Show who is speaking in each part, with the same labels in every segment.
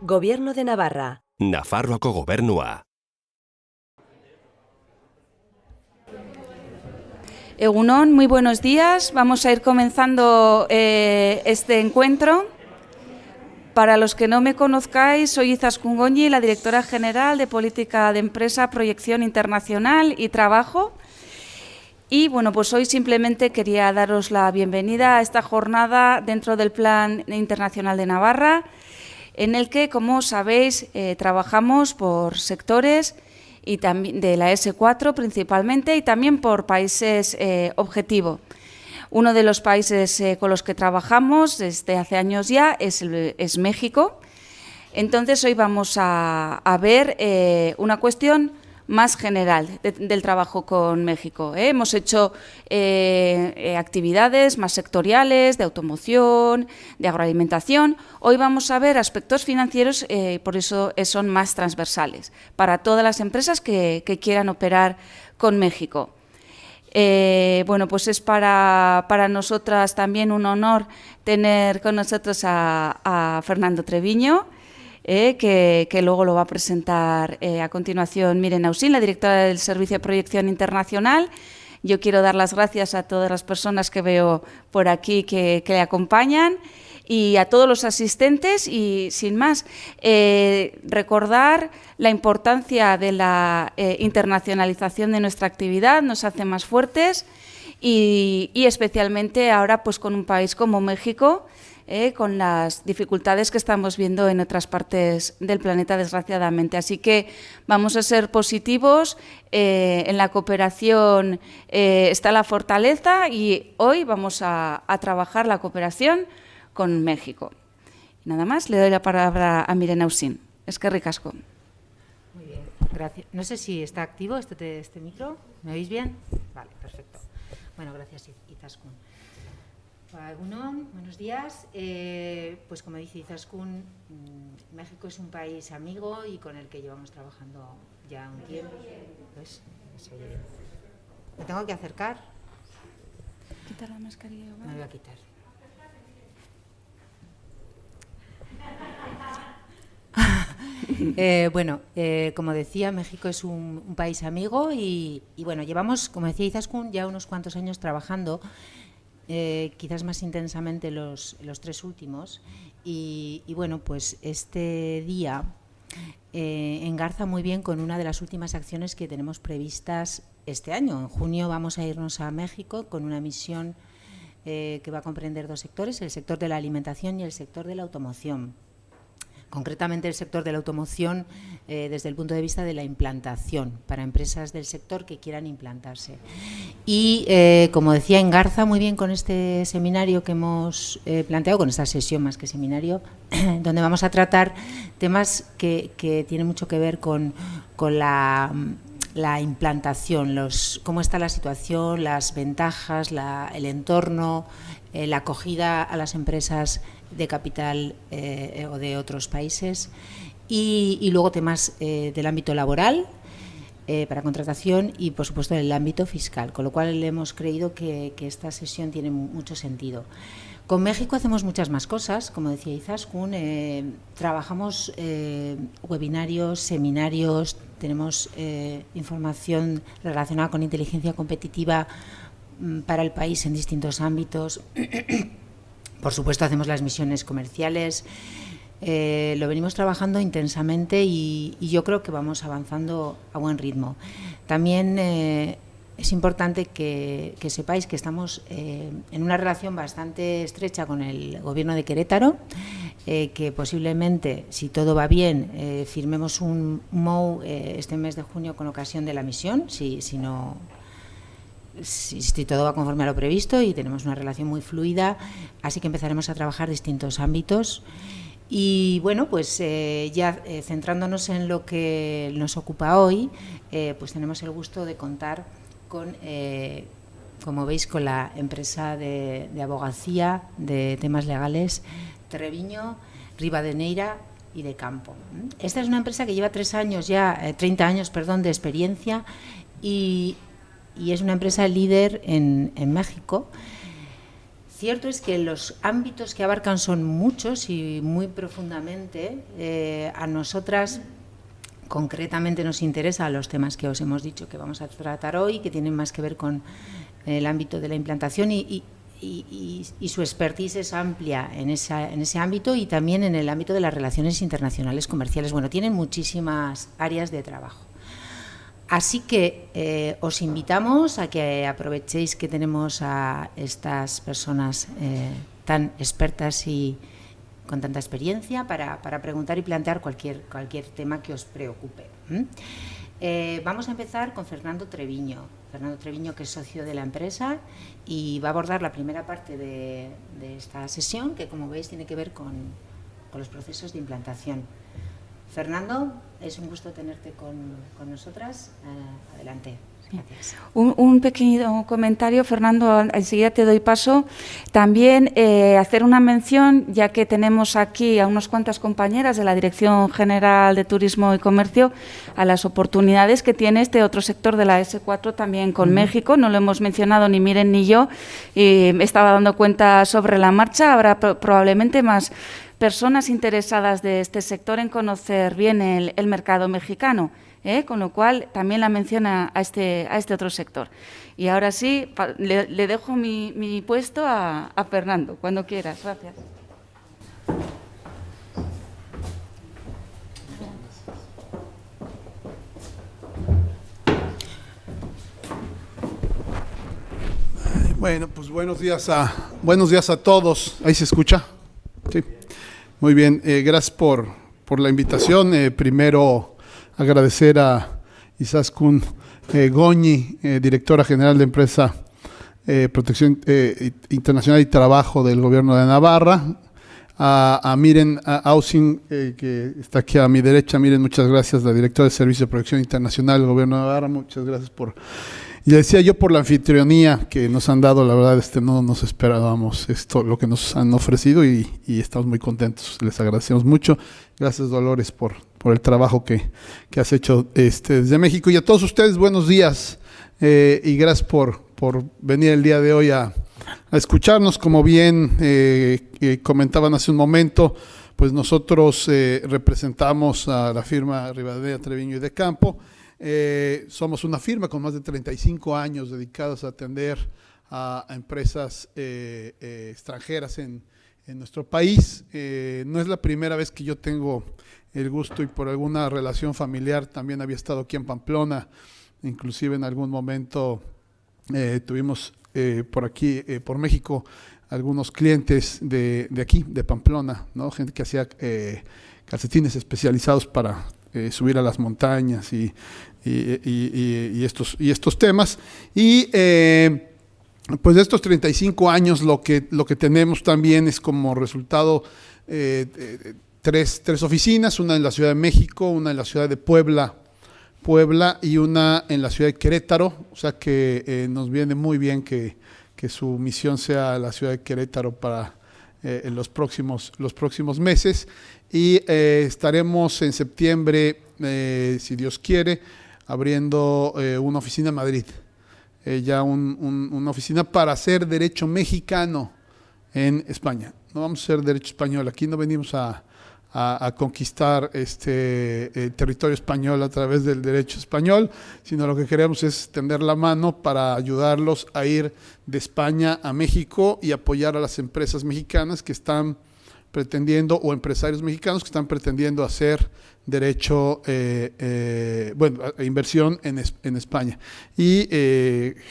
Speaker 1: Gobierno de Navarra.
Speaker 2: Nafarroako Gobernua.
Speaker 3: Egunon, muy buenos días. Vamos a ir comenzando este encuentro. Para los que no me conozcáis, soy Izaskun Goñi, la directora general de Política de Empresa, Proyección Internacional y Trabajo. Y bueno, pues hoy simplemente quería daros la bienvenida a esta jornada dentro del Plan Internacional de Navarra, en el que, como sabéis, trabajamos por sectores y también de la S4 principalmente y también por países objetivo. Uno de los países con los que trabajamos desde hace años ya es México. Entonces, hoy vamos a ver una cuestión más general del trabajo con México. Hemos hecho actividades más sectoriales, de automoción, de agroalimentación. Hoy vamos a ver aspectos financieros, por eso son más transversales, para todas las empresas que quieran operar con México. Bueno, pues es para nosotras también un honor tener con nosotros a Fernando Treviño, que luego lo va a presentar a continuación Miren Ausín, la directora del Servicio de Proyección Internacional. Yo quiero dar las gracias a todas las personas que veo por aquí que le acompañan y a todos los asistentes y, sin más, recordar la importancia de la internacionalización de nuestra actividad, nos hace más fuertes y especialmente ahora pues con un país como México, con las dificultades que estamos viendo en otras partes del planeta, desgraciadamente. Así que vamos a ser positivos, en la cooperación está la fortaleza y hoy vamos a trabajar la cooperación con México. Nada más, le doy la palabra a Miren Ausín. Eskerrik asko.
Speaker 4: Muy bien, gracias. No sé si está activo este micro. ¿Me oís bien? Vale, perfecto. Bueno, gracias, Izaskun. Buenos días. Pues como dice Izaskun, México es un país amigo y con el que llevamos trabajando ya un tiempo. Pues, ¿me tengo que acercar?
Speaker 3: Quitar la mascarilla. ¿Vale?
Speaker 4: Me voy a quitar. Como decía, México es un país amigo y bueno, llevamos, como decía Izaskun, ya unos cuantos años trabajando, quizás más intensamente los 3 últimos y bueno, pues este día engarza muy bien con una de las últimas acciones que tenemos previstas este año. En junio vamos a irnos a México con una misión que va a comprender 2 sectores, el sector de la alimentación y el sector de la automoción. Concretamente el sector de la automoción desde el punto de vista de la implantación para empresas del sector que quieran implantarse. Y como decía, engarza muy bien con este seminario que hemos planteado, con esta sesión más que seminario, donde vamos a tratar temas que tienen mucho que ver con la implantación, cómo está la situación, las ventajas, el entorno, la acogida a las empresas de capital o de otros países y luego temas del ámbito laboral para contratación y por supuesto del ámbito fiscal, con lo cual hemos creído que esta sesión tiene mucho sentido. Con México hacemos muchas más cosas, como decía Izaskun, trabajamos webinarios, seminarios, tenemos información relacionada con inteligencia competitiva para el país en distintos ámbitos. Por supuesto, hacemos las misiones comerciales, lo venimos trabajando intensamente y yo creo que vamos avanzando a buen ritmo. También es importante que sepáis que estamos en una relación bastante estrecha con el Gobierno de Querétaro, que posiblemente, si todo va bien, firmemos un MOU este mes de junio con ocasión de la misión, si todo va conforme a lo previsto y tenemos una relación muy fluida, así que empezaremos a trabajar distintos ámbitos. Y bueno, pues ya centrándonos en lo que nos ocupa hoy, pues tenemos el gusto de contar con, como veis, con la empresa de abogacía de temas legales Treviño, Rivadeneira y de Campo. Esta es una empresa que lleva 30 años de experiencia y es una empresa líder en México. cierto es que los ámbitos que abarcan son muchos y muy profundamente. A nosotras concretamente nos interesan los temas que os hemos dicho que vamos a tratar hoy, que tienen más que ver con el ámbito de la implantación y su expertise es amplia en ese ámbito y también en el ámbito de las relaciones internacionales comerciales. Bueno, tienen muchísimas áreas de trabajo. Así que os invitamos a que aprovechéis que tenemos a estas personas tan expertas y con tanta experiencia para preguntar y plantear cualquier tema que os preocupe. Vamos a empezar con Fernando Treviño. Fernando Treviño, que es socio de la empresa y va a abordar la primera parte de esta sesión, que como veis tiene que ver con los procesos de implantación. Fernando, es un gusto tenerte con nosotras. Adelante. Gracias.
Speaker 3: Un pequeño comentario, Fernando, enseguida te doy paso. También hacer una mención, ya que tenemos aquí a unas cuantas compañeras de la Dirección General de Turismo y Comercio, a las oportunidades que tiene este otro sector de la S4 también con México. No lo hemos mencionado ni Miren ni yo, y me estaba dando cuenta sobre la marcha. Habrá probablemente más personas interesadas de este sector en conocer bien el mercado mexicano, con lo cual también la menciona a este otro sector. Y ahora sí, le dejo mi puesto a Fernando, cuando quieras. Gracias.
Speaker 1: Bueno, pues buenos días a todos. ¿Ahí se escucha? Sí. Muy bien, gracias por la invitación. Primero, agradecer a Izaskun Goñi, directora general de Empresa Protección Internacional y Trabajo del Gobierno de Navarra, a Miren Ausing, que está aquí a mi derecha. Miren, muchas gracias, la directora de Servicio de Protección Internacional del Gobierno de Navarra. Muchas gracias y decía yo, por la anfitrionía que nos han dado. La verdad, no nos esperábamos esto, lo que nos han ofrecido, y estamos muy contentos. Les agradecemos mucho. Gracias, Dolores, por el trabajo que has hecho desde México. Y a todos ustedes, buenos días, y gracias por venir el día de hoy a escucharnos. Como bien comentaban hace un momento, pues nosotros representamos a la firma Rivadeneira, Treviño y de Campo. Somos una firma con más de 35 años dedicados a atender a empresas extranjeras en nuestro país. No es la primera vez que yo tengo el gusto, y por alguna relación familiar también había estado aquí en Pamplona. Inclusive en algún momento tuvimos por aquí, por México, algunos clientes de aquí, de Pamplona, ¿no? Gente que hacía calcetines especializados para subir a las montañas y estos temas. Y pues de estos 35 años lo que tenemos también es como resultado tres oficinas: una en la Ciudad de México, una en la ciudad de Puebla y una en la ciudad de Querétaro. O sea que nos viene muy bien que su misión sea la ciudad de Querétaro para en los próximos meses. Y estaremos en septiembre, si Dios quiere, abriendo una oficina en Madrid, ya una oficina para hacer derecho mexicano en España. No vamos a hacer derecho español. Aquí no venimos a conquistar el territorio español a través del derecho español, sino lo que queremos es tender la mano para ayudarlos a ir de España a México y apoyar a las empresas mexicanas que están pretendiendo, o empresarios mexicanos que están pretendiendo hacer derecho, inversión en España. Y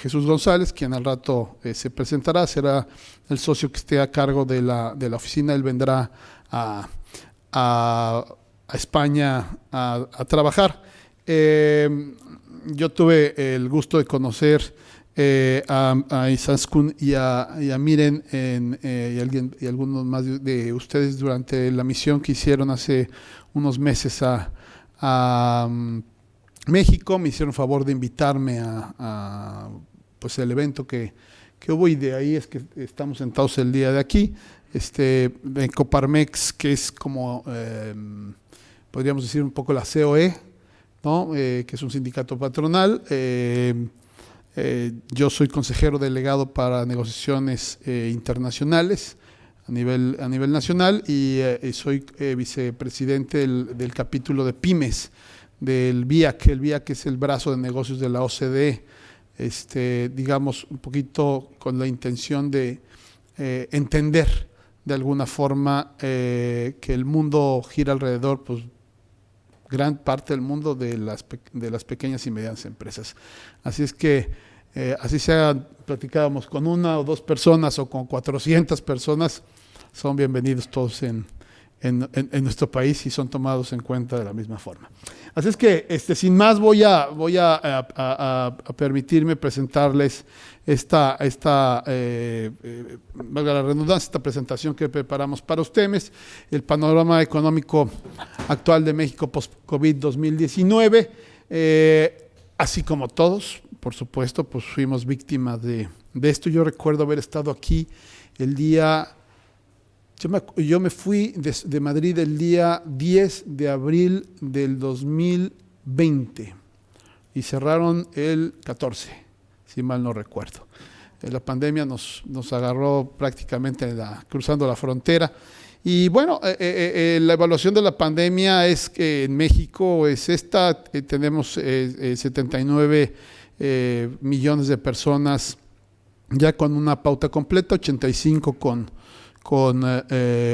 Speaker 1: Jesús González, quien al rato se presentará, será el socio que esté a cargo de la oficina. Él vendrá a España a trabajar. Yo tuve el gusto de conocer a Izaskun y a Miren y algunos más de ustedes durante la misión que hicieron hace unos meses a México. Me hicieron favor de invitarme a pues el evento que hubo, y de ahí es que estamos sentados el día de aquí. En Coparmex, que es como podríamos decir un poco la COE, ¿no? Que es un sindicato patronal. Yo soy consejero delegado para negociaciones internacionales a nivel nacional y soy vicepresidente del capítulo de pymes del BIAC. El BIAC es el brazo de negocios de la OCDE, digamos un poquito con la intención de entender de alguna forma que el mundo gira alrededor, pues gran parte del mundo de las pequeñas y medianas empresas. Así es que así sea, platicábamos con 1 o 2 personas o con 400 personas, son bienvenidos todos en nuestro país y son tomados en cuenta de la misma forma. Así es que sin más voy a permitirme presentarles valga la redundancia, esta presentación que preparamos para ustedes, el panorama económico actual de México post-COVID 2019, así como todos, por supuesto, pues fuimos víctimas de esto. Yo recuerdo haber estado aquí el día... Yo me fui de Madrid el día 10 de abril del 2020 y cerraron el 14, si mal no recuerdo. La pandemia nos agarró prácticamente cruzando la frontera. Y bueno, la evaluación de la pandemia es que en México es esta, tenemos 79 millones de personas ya con una pauta completa, 85 con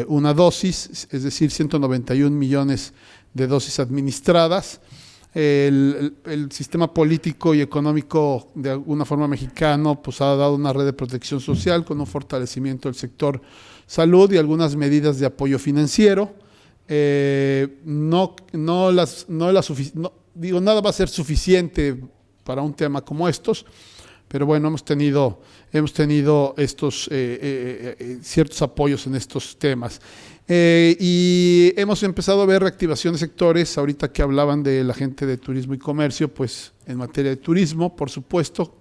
Speaker 1: una dosis, es decir, 191 millones de dosis administradas. El sistema político y económico de alguna forma mexicano pues ha dado una red de protección social con un fortalecimiento del sector salud y algunas medidas de apoyo financiero. Nada va a ser suficiente para un tema como estos, pero bueno, hemos tenido estos ciertos apoyos en estos temas. Y hemos empezado a ver reactivación de sectores, ahorita que hablaban de la gente de turismo y comercio, pues en materia de turismo, por supuesto,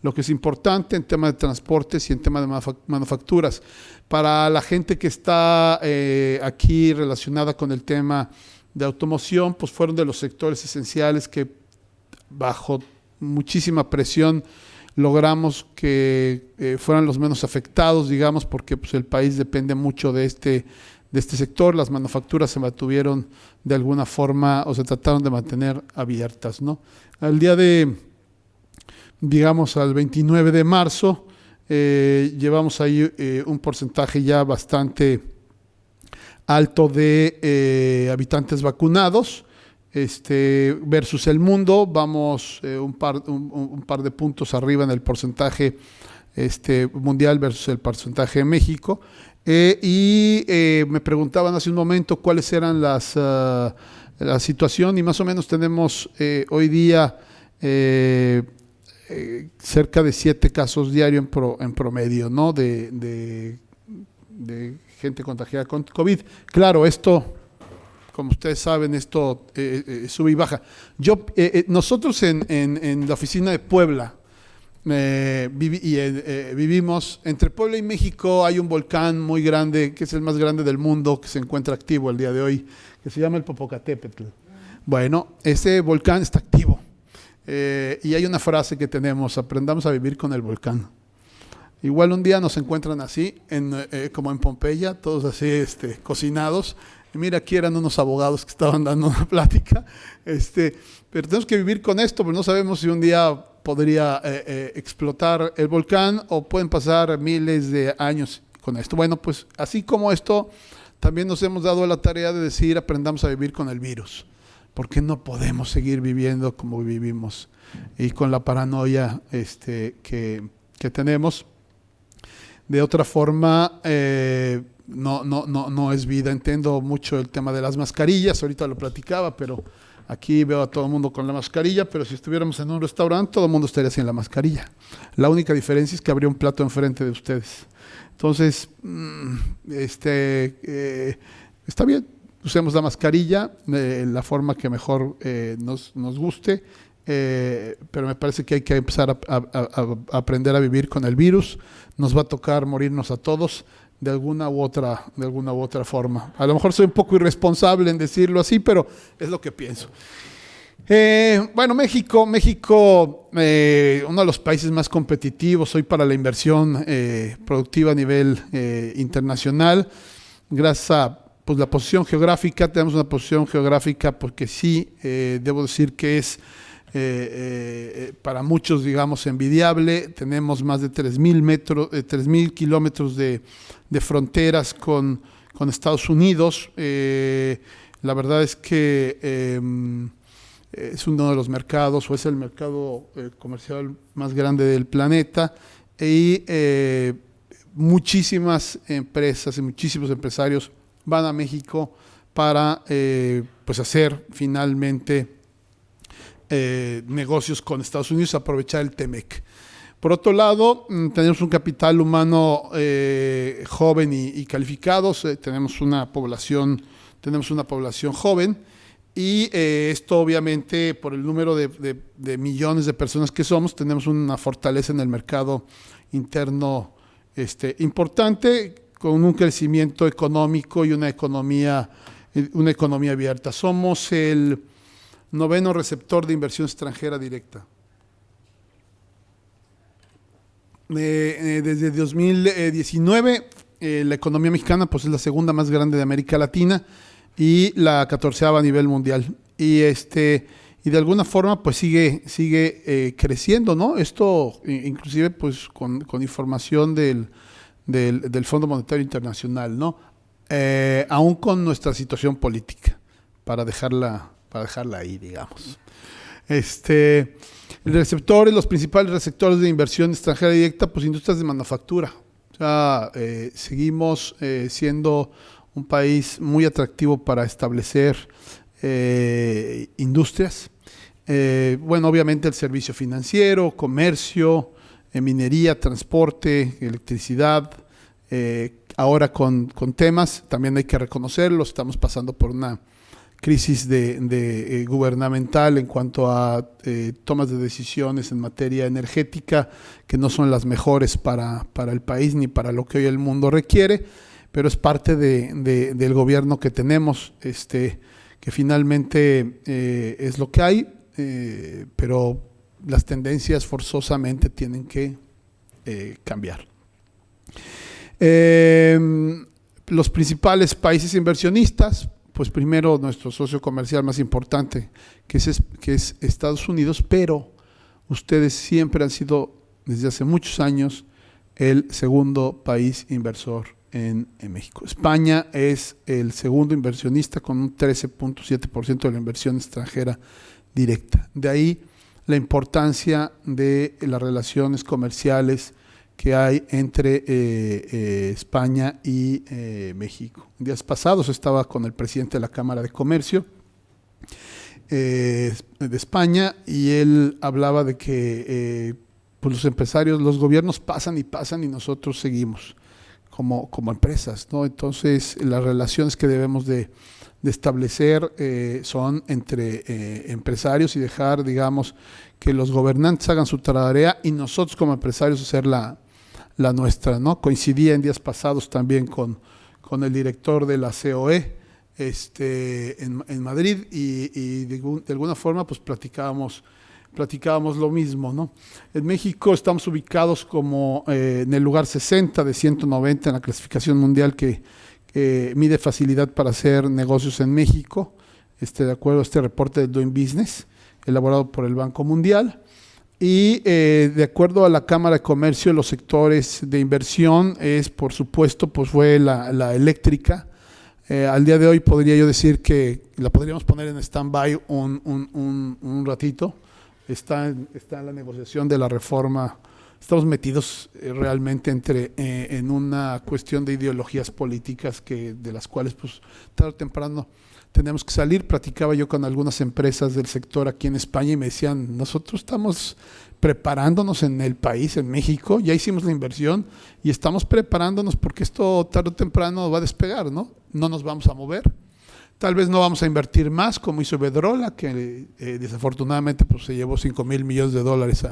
Speaker 1: lo que es importante en tema de transportes y en tema de manufacturas. Para la gente que está aquí relacionada con el tema de automoción, pues fueron de los sectores esenciales que bajo muchísima presión logramos que fueran los menos afectados, digamos, porque pues, el país depende mucho de este sector. Las manufacturas se mantuvieron de alguna forma o se trataron de mantener abiertas, ¿no? Al día digamos, al 29 de marzo, llevamos ahí un porcentaje ya bastante alto de habitantes vacunados. Versus el mundo, vamos un par de puntos arriba en el porcentaje mundial versus el porcentaje de México. Me preguntaban hace un momento cuáles eran la situación y más o menos tenemos hoy día cerca de 7 casos diarios en promedio, ¿no? de gente contagiada con COVID. Claro, esto... Como ustedes saben, esto sube y baja. Nosotros en la oficina de Puebla vivimos, entre Puebla y México hay un volcán muy grande, que es el más grande del mundo, que se encuentra activo el día de hoy, que se llama el Popocatépetl. Bueno, ese volcán está activo. Y hay una frase que tenemos: aprendamos a vivir con el volcán. Igual un día nos encuentran así, como en Pompeya, todos así cocinados. Mira, aquí eran unos abogados que estaban dando una plática, pero tenemos que vivir con esto, porque no sabemos si un día podría explotar el volcán o pueden pasar miles de años con esto. Bueno, pues así como esto, también nos hemos dado la tarea de decir aprendamos a vivir con el virus, porque no podemos seguir viviendo como vivimos y con la paranoia que tenemos. De otra forma, no es vida. Entiendo mucho el tema de las mascarillas, ahorita lo platicaba, pero aquí veo a todo el mundo con la mascarilla, pero si estuviéramos en un restaurante, todo el mundo estaría sin la mascarilla. La única diferencia es que habría un plato enfrente de ustedes. Entonces, está bien, usemos la mascarilla, la forma que mejor nos guste, pero me parece que hay que empezar a aprender a vivir con el virus. Nos va a tocar morirnos a todos de alguna u otra forma. A lo mejor soy un poco irresponsable en decirlo así, pero es lo que pienso. Bueno, México, uno de los países más competitivos hoy para la inversión productiva a nivel internacional, gracias a pues, la posición geográfica. Tenemos una posición geográfica porque sí, debo decir que es para muchos, digamos, envidiable. Tenemos más de 3.000 kilómetros de fronteras con Estados Unidos. La verdad es que es uno de los mercados, o es el mercado comercial más grande del planeta, y muchísimas empresas y muchísimos empresarios van a México para pues hacer finalmente negocios con Estados Unidos, aprovechar el TEMEC. Por otro lado, tenemos un capital humano joven y calificados, tenemos una población joven. Y esto obviamente por el número de millones de personas que somos, tenemos una fortaleza en el mercado interno importante, con un crecimiento económico y una economía abierta. Somos el 9º receptor de inversión extranjera directa. Desde 2019, la economía mexicana pues, es la segunda más grande de América Latina y la 14ª a nivel mundial. Y de alguna forma pues sigue creciendo, ¿no? Esto inclusive pues con información del Fondo Monetario Internacional, ¿no? Aún con nuestra situación política, para dejarla ahí, digamos. Los principales receptores de inversión extranjera directa, pues industrias de manufactura. O sea, seguimos siendo un país muy atractivo para establecer industrias. Bueno, obviamente el servicio financiero, comercio, minería, transporte, electricidad. Ahora con temas, también hay que reconocerlo, estamos pasando por una crisis gubernamental en cuanto a tomas de decisiones en materia energética que no son las mejores para el país ni para lo que hoy el mundo requiere, pero es parte del gobierno que tenemos, que finalmente es lo que hay, pero las tendencias forzosamente tienen que cambiar. Los principales países inversionistas, pues primero nuestro socio comercial más importante, que es Estados Unidos, pero ustedes siempre han sido, desde hace muchos años, el segundo país inversor en México. España es el segundo inversionista con un 13.7% de la inversión extranjera directa. De ahí la importancia de las relaciones comerciales que hay entre España y México. Días pasados estaba con el presidente de la Cámara de Comercio de España y él hablaba de que pues los empresarios, los gobiernos pasan y nosotros seguimos como empresas, ¿no? Entonces las relaciones que debemos de establecer son entre empresarios y dejar, digamos, que los gobernantes hagan su tarea y nosotros como empresarios hacer la nuestra, ¿no? Coincidía en días pasados también con el director de la COE en Madrid y de alguna forma pues platicábamos lo mismo, ¿no? En México estamos ubicados como en el lugar 60 de 190 en la clasificación mundial que mide facilidad para hacer negocios en México, de acuerdo a este reporte de Doing Business elaborado por el Banco Mundial. Y de acuerdo a la Cámara de Comercio, los sectores de inversión por supuesto, pues fue la eléctrica. Al día de hoy podría yo decir que la podríamos poner en stand-by un ratito. Está en la negociación de la reforma. Estamos metidos realmente en una cuestión de ideologías políticas de las cuales pues tarde o temprano tenemos que salir. Platicaba yo con algunas empresas del sector aquí en España y me decían, nosotros estamos preparándonos en el país, en México, ya hicimos la inversión y estamos preparándonos porque esto tarde o temprano va a despegar, ¿no? No nos vamos a mover. Tal vez no vamos a invertir más como hizo Iberdrola, que desafortunadamente pues, se llevó $5,000 millones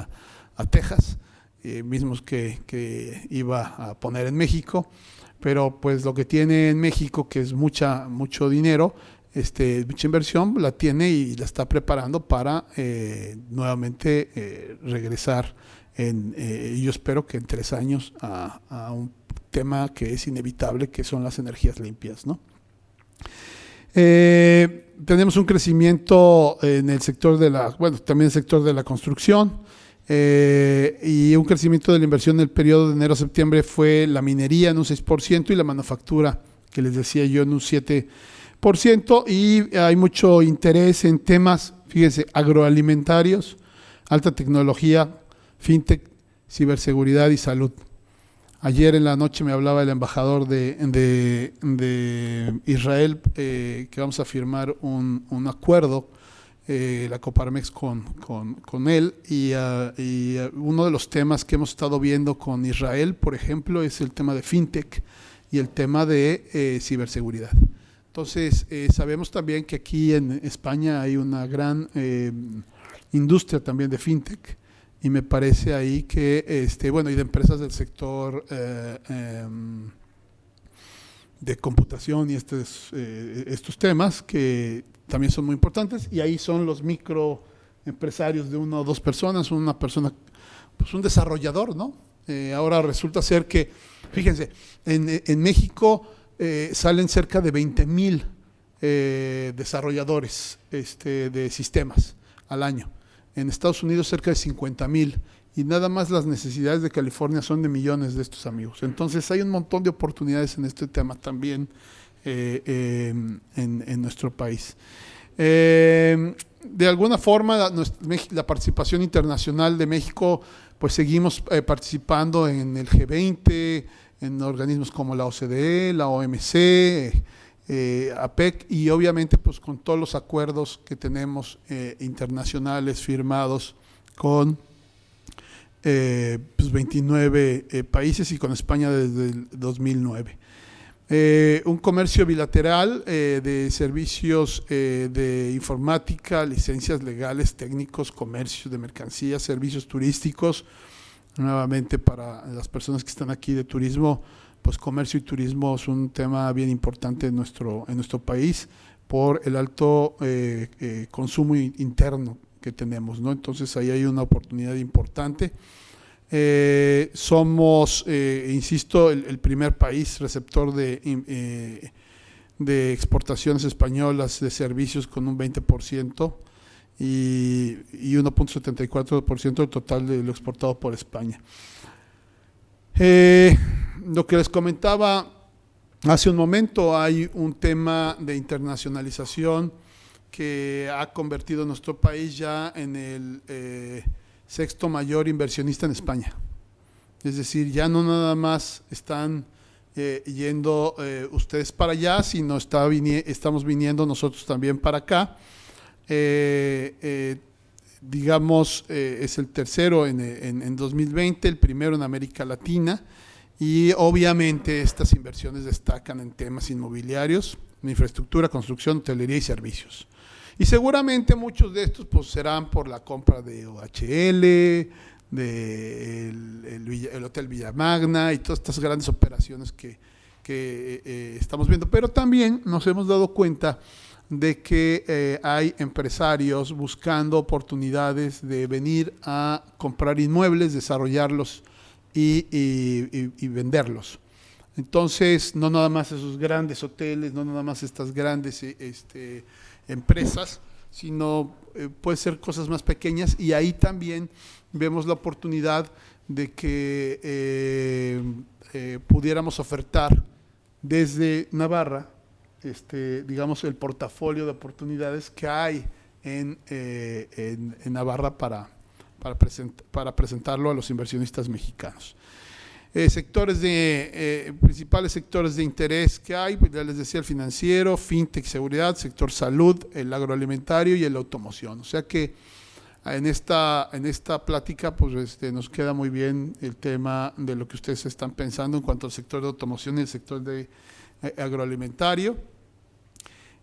Speaker 1: a Texas, mismos que iba a poner en México, pero pues lo que tiene en México, que es mucho dinero, mucha inversión, la tiene y la está preparando para nuevamente regresar yo espero que en 3 años a un tema que es inevitable, que son las energías limpias, ¿no? Tenemos un crecimiento en el sector también el sector de la construcción, y un crecimiento de la inversión en el periodo de enero a septiembre fue la minería en un 6% y la manufactura, que les decía yo, en un 7%, y hay mucho interés en temas, fíjense, agroalimentarios, alta tecnología, fintech, ciberseguridad y salud. Ayer en la noche me hablaba el embajador de Israel, que vamos a firmar un acuerdo, la Coparmex con él, y uno de los temas que hemos estado viendo con Israel, por ejemplo, es el tema de fintech y el tema de ciberseguridad. Entonces, sabemos también que aquí en España hay una gran industria también de fintech, y me parece ahí que, y de empresas del sector de computación y estos temas que también son muy importantes, y ahí son los microempresarios de 1 o 2 personas, una persona, pues un desarrollador, ¿no? Ahora resulta ser que, fíjense, en México salen cerca de 20,000 desarrolladores de sistemas al año. En Estados Unidos cerca de 50,000, y nada más las necesidades de California son de millones de estos amigos. Entonces hay un montón de oportunidades en este tema también en nuestro país. De alguna forma la participación internacional de México, pues seguimos participando en el G20, en organismos como la OCDE, la OMC, APEC, y obviamente pues con todos los acuerdos que tenemos internacionales firmados con 29 países y con España desde el 2009. Un comercio bilateral de servicios de informática, licencias legales, técnicos, comercios de mercancías, servicios turísticos. Nuevamente, para las personas que están aquí de turismo, pues comercio y turismo es un tema bien importante en nuestro país por el alto consumo interno que tenemos, ¿no? Entonces ahí hay una oportunidad importante. Somos, insisto, el primer país receptor de exportaciones españolas de servicios con un 20% y 1.74% del total de lo exportado por España. Lo que les comentaba hace un momento, hay un tema de internacionalización que ha convertido a nuestro país ya en el 6º mayor inversionista en España. Es decir, ya no nada más están yendo ustedes para allá, sino estamos viniendo nosotros también para acá. Digamos, es el tercero en 2020, el primero en América Latina, y obviamente estas inversiones destacan en temas inmobiliarios, en infraestructura, construcción, hotelería y servicios. Y seguramente muchos de estos pues serán por la compra de OHL, el Hotel Villamagna y todas estas grandes operaciones que estamos viendo. Pero también nos hemos dado cuenta de que hay empresarios buscando oportunidades de venir a comprar inmuebles, desarrollarlos y venderlos. Entonces, no nada más esos grandes hoteles, no nada más estas grandes empresas, sino puede ser cosas más pequeñas, y ahí también vemos la oportunidad de que pudiéramos ofertar desde Navarra, digamos, el portafolio de oportunidades que hay en Navarra para presentarlo a los inversionistas mexicanos. Principales sectores de interés que hay, pues ya les decía, el financiero, fintech, seguridad, sector salud, el agroalimentario y el automoción. O sea que en esta plática pues nos queda muy bien el tema de lo que ustedes están pensando en cuanto al sector de automoción y el sector de agroalimentario.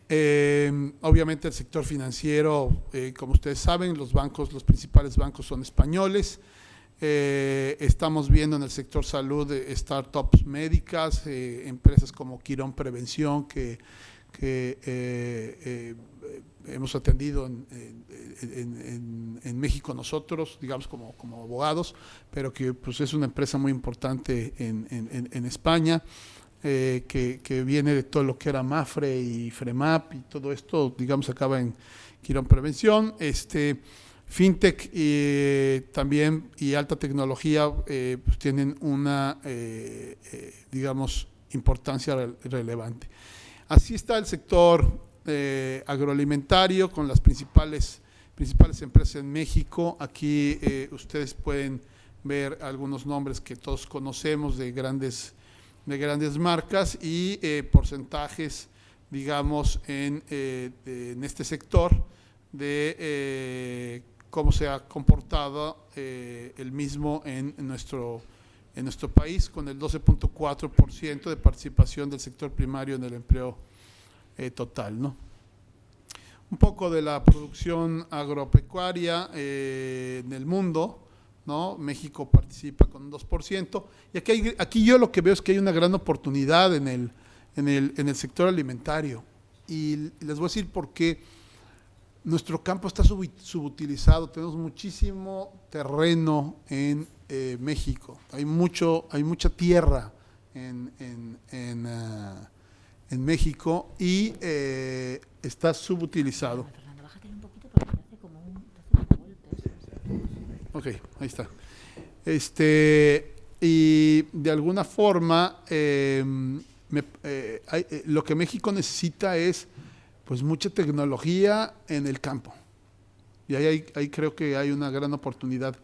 Speaker 1: Obviamente el sector financiero, como ustedes saben, los principales bancos son españoles. Estamos viendo en el sector salud startups médicas, empresas como Quirón Prevención, que hemos atendido en México nosotros, digamos como abogados, pero que pues es una empresa muy importante en España, que viene de todo lo que era Mafre y Fremap y todo esto, digamos, acaba en Quirón Prevención. Fintech también y alta tecnología pues tienen una, digamos, importancia relevante. Así está el sector agroalimentario con las principales empresas en México. Aquí ustedes pueden ver algunos nombres que todos conocemos de grandes marcas y porcentajes, digamos, en este sector de cómo se ha comportado el mismo en nuestro país, con el 12.4% de participación del sector primario en el empleo total, ¿no? Un poco de la producción agropecuaria en el mundo, ¿no? México participa con un 2%, y aquí yo lo que veo es que hay una gran oportunidad en el sector alimentario, y les voy a decir por qué. Nuestro campo está subutilizado, tenemos muchísimo terreno en México, hay mucha tierra en México y está subutilizado.
Speaker 4: Fernando, bájatelo un poquito porque te hace como golpes.
Speaker 1: Ok, ahí está. Y de alguna forma lo que México necesita es pues mucha tecnología en el campo. Y ahí creo que hay una gran oportunidad.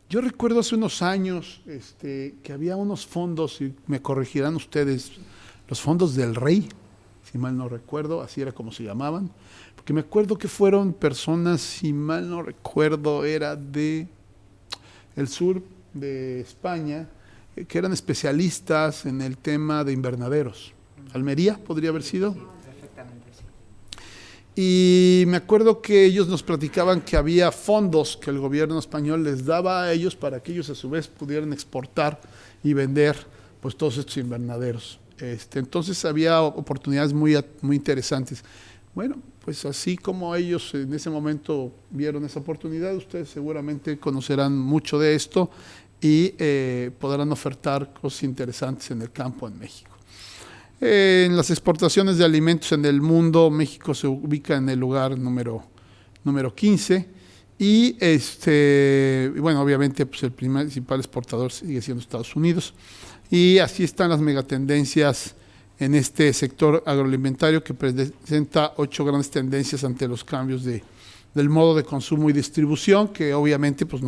Speaker 1: Yo recuerdo hace unos años que había unos fondos, y me corregirán ustedes, los fondos del Rey, si mal no recuerdo, así era como se llamaban, porque me acuerdo que fueron personas, si mal no recuerdo, era de el sur de España, que eran especialistas en el tema de invernaderos. Almería podría haber sido. Y me acuerdo que ellos nos platicaban que había fondos que el gobierno español les daba a ellos para que ellos a su vez pudieran exportar y vender pues todos estos invernaderos. Entonces había oportunidades muy interesantes. Bueno, pues así como ellos en ese momento vieron esa oportunidad, ustedes seguramente conocerán mucho de esto y podrán ofertar cosas interesantes en el campo en México. En las exportaciones de alimentos en el mundo, México se ubica en el lugar número 15 y bueno, obviamente pues el principal exportador sigue siendo Estados Unidos, y así están las megatendencias en este sector agroalimentario, que presenta 8 grandes tendencias ante los cambios del modo de consumo y distribución, que obviamente pues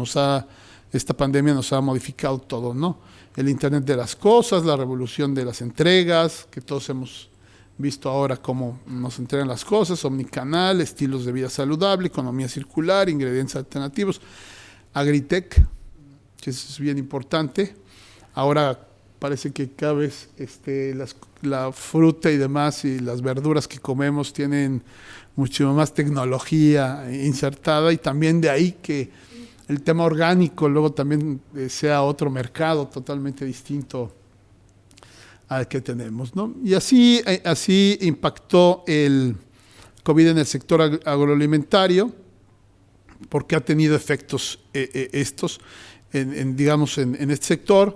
Speaker 1: esta pandemia nos ha modificado todo, ¿no? El Internet de las cosas, la revolución de las entregas, que todos hemos visto ahora cómo nos entregan las cosas, omnicanal, estilos de vida saludable, economía circular, ingredientes alternativos, agritech, que es bien importante. Ahora parece que cada vez la fruta y demás y las verduras que comemos tienen mucho más tecnología insertada, y también de ahí que el tema orgánico luego también sea otro mercado totalmente distinto al que tenemos, ¿no? Y así impactó el COVID en el sector agroalimentario, porque ha tenido efectos digamos, en este sector,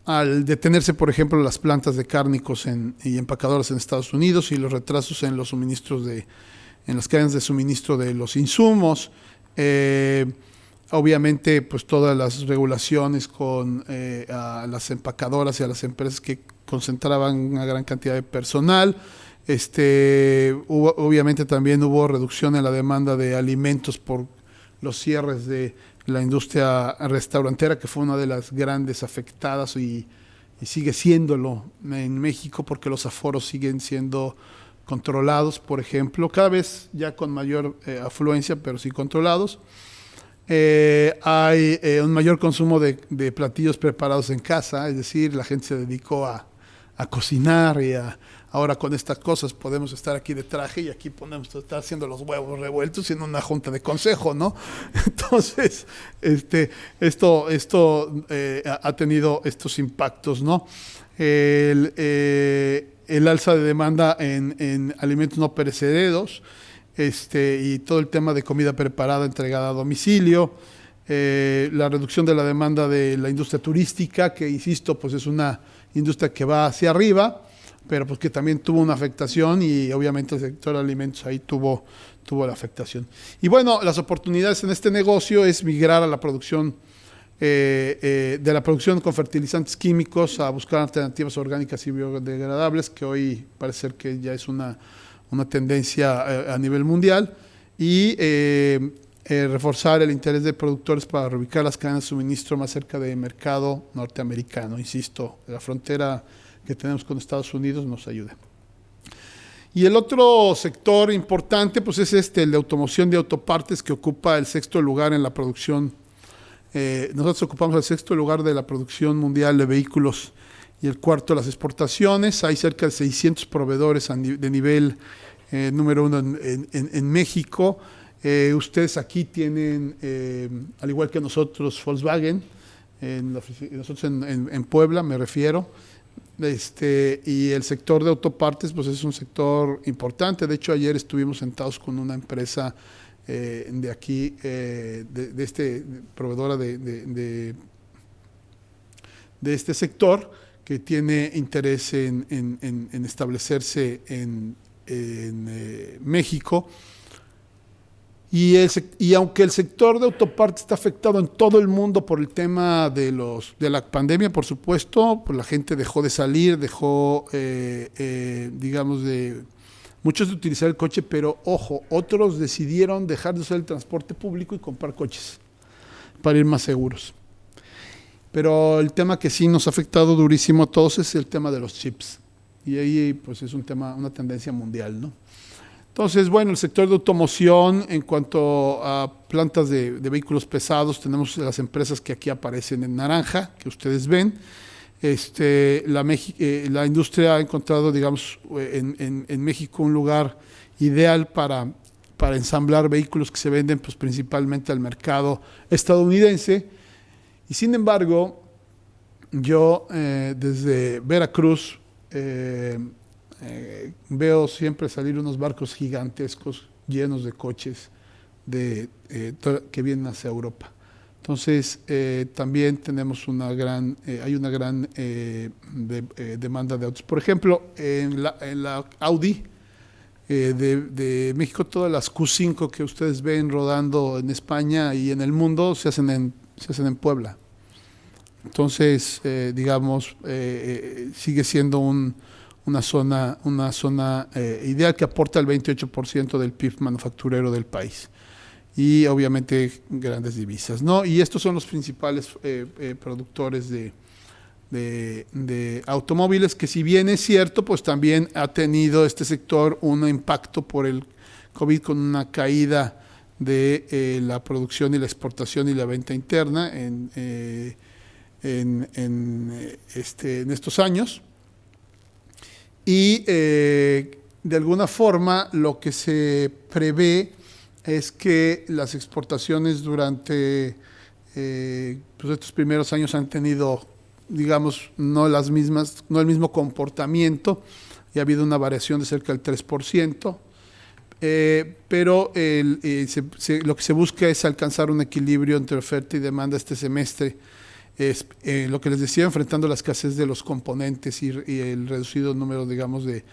Speaker 1: al detenerse, por ejemplo, las plantas de cárnicos y empacadoras en Estados Unidos, y los retrasos en los suministros en las cadenas de suministro de los insumos. Obviamente, pues todas las regulaciones con a las empacadoras y a las empresas que concentraban una gran cantidad de personal. Obviamente también hubo reducción en la demanda de alimentos por los cierres de la industria restaurantera, que fue una de las grandes afectadas y sigue siéndolo en México, porque los aforos siguen siendo controlados, por ejemplo, cada vez ya con mayor afluencia, pero sí controlados. Hay un mayor consumo de platillos preparados en casa, es decir, la gente se dedicó a cocinar, y ahora con estas cosas podemos estar aquí de traje y aquí podemos estar haciendo los huevos revueltos en una junta de consejo, ¿no? Entonces, esto ha tenido estos impactos, ¿no? el alza de demanda en alimentos no perecederos, y todo el tema de comida preparada entregada a domicilio, la reducción de la demanda de la industria turística, que insisto, pues es una industria que va hacia arriba, pero pues que también tuvo una afectación, y obviamente el sector de alimentos ahí tuvo la afectación. Y bueno, las oportunidades en este negocio es migrar a la producción, de la producción con fertilizantes químicos a buscar alternativas orgánicas y biodegradables, que hoy parece ser que ya es una tendencia a nivel mundial, y reforzar el interés de productores para reubicar las cadenas de suministro más cerca del mercado norteamericano. Insisto, la frontera que tenemos con Estados Unidos nos ayuda. Y el otro sector importante pues es el de automoción de autopartes, que ocupa el 6º lugar en la producción. Nosotros ocupamos el 6º lugar de la producción mundial de vehículos y el 4º las exportaciones. Hay cerca de 600 proveedores de nivel número 1 en México. Ustedes aquí tienen, al igual que nosotros, Volkswagen, nosotros en Puebla me refiero, y el sector de autopartes pues es un sector importante. De hecho, ayer estuvimos sentados con una empresa de aquí, proveedora de este sector, que tiene interés en establecerse en México. Y aunque el sector de autopartes está afectado en todo el mundo por el tema de la pandemia, por supuesto, pues la gente dejó de salir, muchos de utilizar el coche, pero ojo, otros decidieron dejar de usar el transporte público y comprar coches para ir más seguros. Pero el tema que sí nos ha afectado durísimo a todos es el tema de los chips. Y ahí pues es una tendencia mundial, ¿no? Entonces, bueno, el sector de automoción, en cuanto a plantas de vehículos pesados, tenemos las empresas que aquí aparecen en naranja, que ustedes ven. La industria ha encontrado, digamos, en México un lugar ideal para ensamblar vehículos que se venden pues, principalmente al mercado estadounidense. Y sin embargo, yo desde Veracruz veo siempre salir unos barcos gigantescos llenos de coches que vienen hacia Europa. Entonces, también tenemos hay una gran demanda de autos. Por ejemplo, en la Audi de México, todas las Q5 que ustedes ven rodando en España y en el mundo se hacen en Puebla. Entonces, sigue siendo una zona ideal que aporta el 28% del PIB manufacturero del país. Y obviamente grandes divisas, ¿no? Y estos son los principales productores de automóviles, que si bien es cierto, pues también ha tenido este sector un impacto por el COVID, con una caída de la producción y la exportación y la venta interna en estos años. Y de alguna forma lo que se prevé es que las exportaciones durante pues estos primeros años han tenido, digamos, no el mismo comportamiento, y ha habido una variación de cerca del 3%, pero lo que se busca es alcanzar un equilibrio entre oferta y demanda este semestre. Es lo que les decía, enfrentando la escasez de los componentes y el reducido número, digamos, de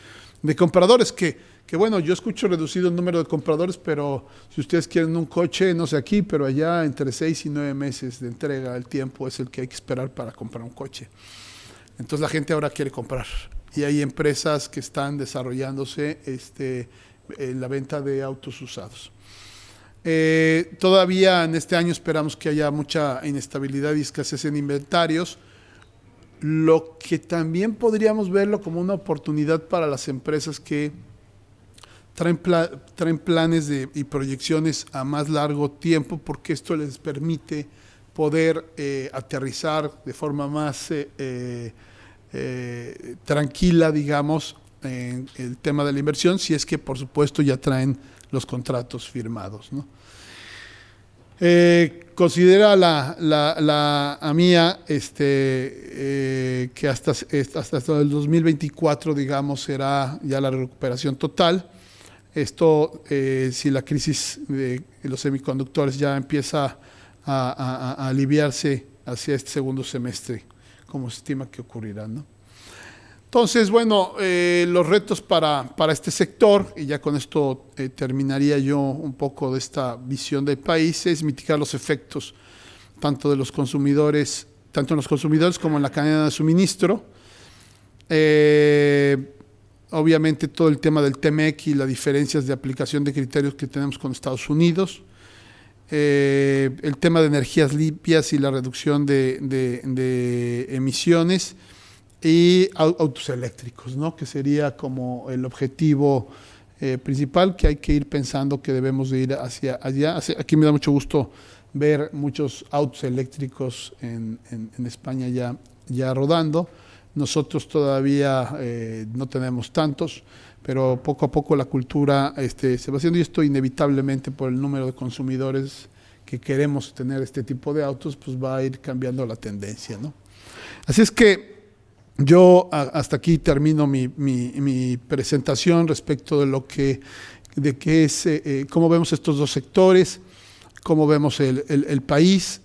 Speaker 1: compradores, que bueno, yo escucho reducido el número de compradores, pero si ustedes quieren un coche, no sé aquí, pero allá entre 6 y 9 meses de entrega, el tiempo es el que hay que esperar para comprar un coche. Entonces la gente ahora quiere comprar, y hay empresas que están desarrollándose en la venta de autos usados. Todavía en este año esperamos que haya mucha inestabilidad y escasez en inventarios, lo que también podríamos verlo como una oportunidad para las empresas que traen planes y proyecciones a más largo tiempo, porque esto les permite poder aterrizar de forma más tranquila, digamos, en el tema de la inversión, si es que por supuesto ya traen los contratos firmados, ¿no? Considera la AMIA que hasta el 2024, digamos, será ya la recuperación total. Esto, si la crisis de los semiconductores ya empieza a aliviarse hacia este segundo semestre, como se estima que ocurrirá, ¿no? Entonces, bueno, los retos para este sector, y ya con esto terminaría yo un poco de esta visión del país, es mitigar los efectos tanto en los consumidores como en la cadena de suministro. Obviamente todo el tema del TMEC y las diferencias de aplicación de criterios que tenemos con Estados Unidos. El tema de energías limpias y la reducción de emisiones. Y autos eléctricos, ¿no? Que sería como el objetivo principal, que hay que ir pensando que debemos de ir hacia allá. Aquí me da mucho gusto ver muchos autos eléctricos en España ya rodando. Nosotros todavía no tenemos tantos, pero poco a poco la cultura se va haciendo, y esto inevitablemente por el número de consumidores que queremos tener este tipo de autos, pues va a ir cambiando la tendencia, ¿no? Así es que yo hasta aquí termino mi presentación respecto de qué es, cómo vemos estos dos sectores, cómo vemos el país.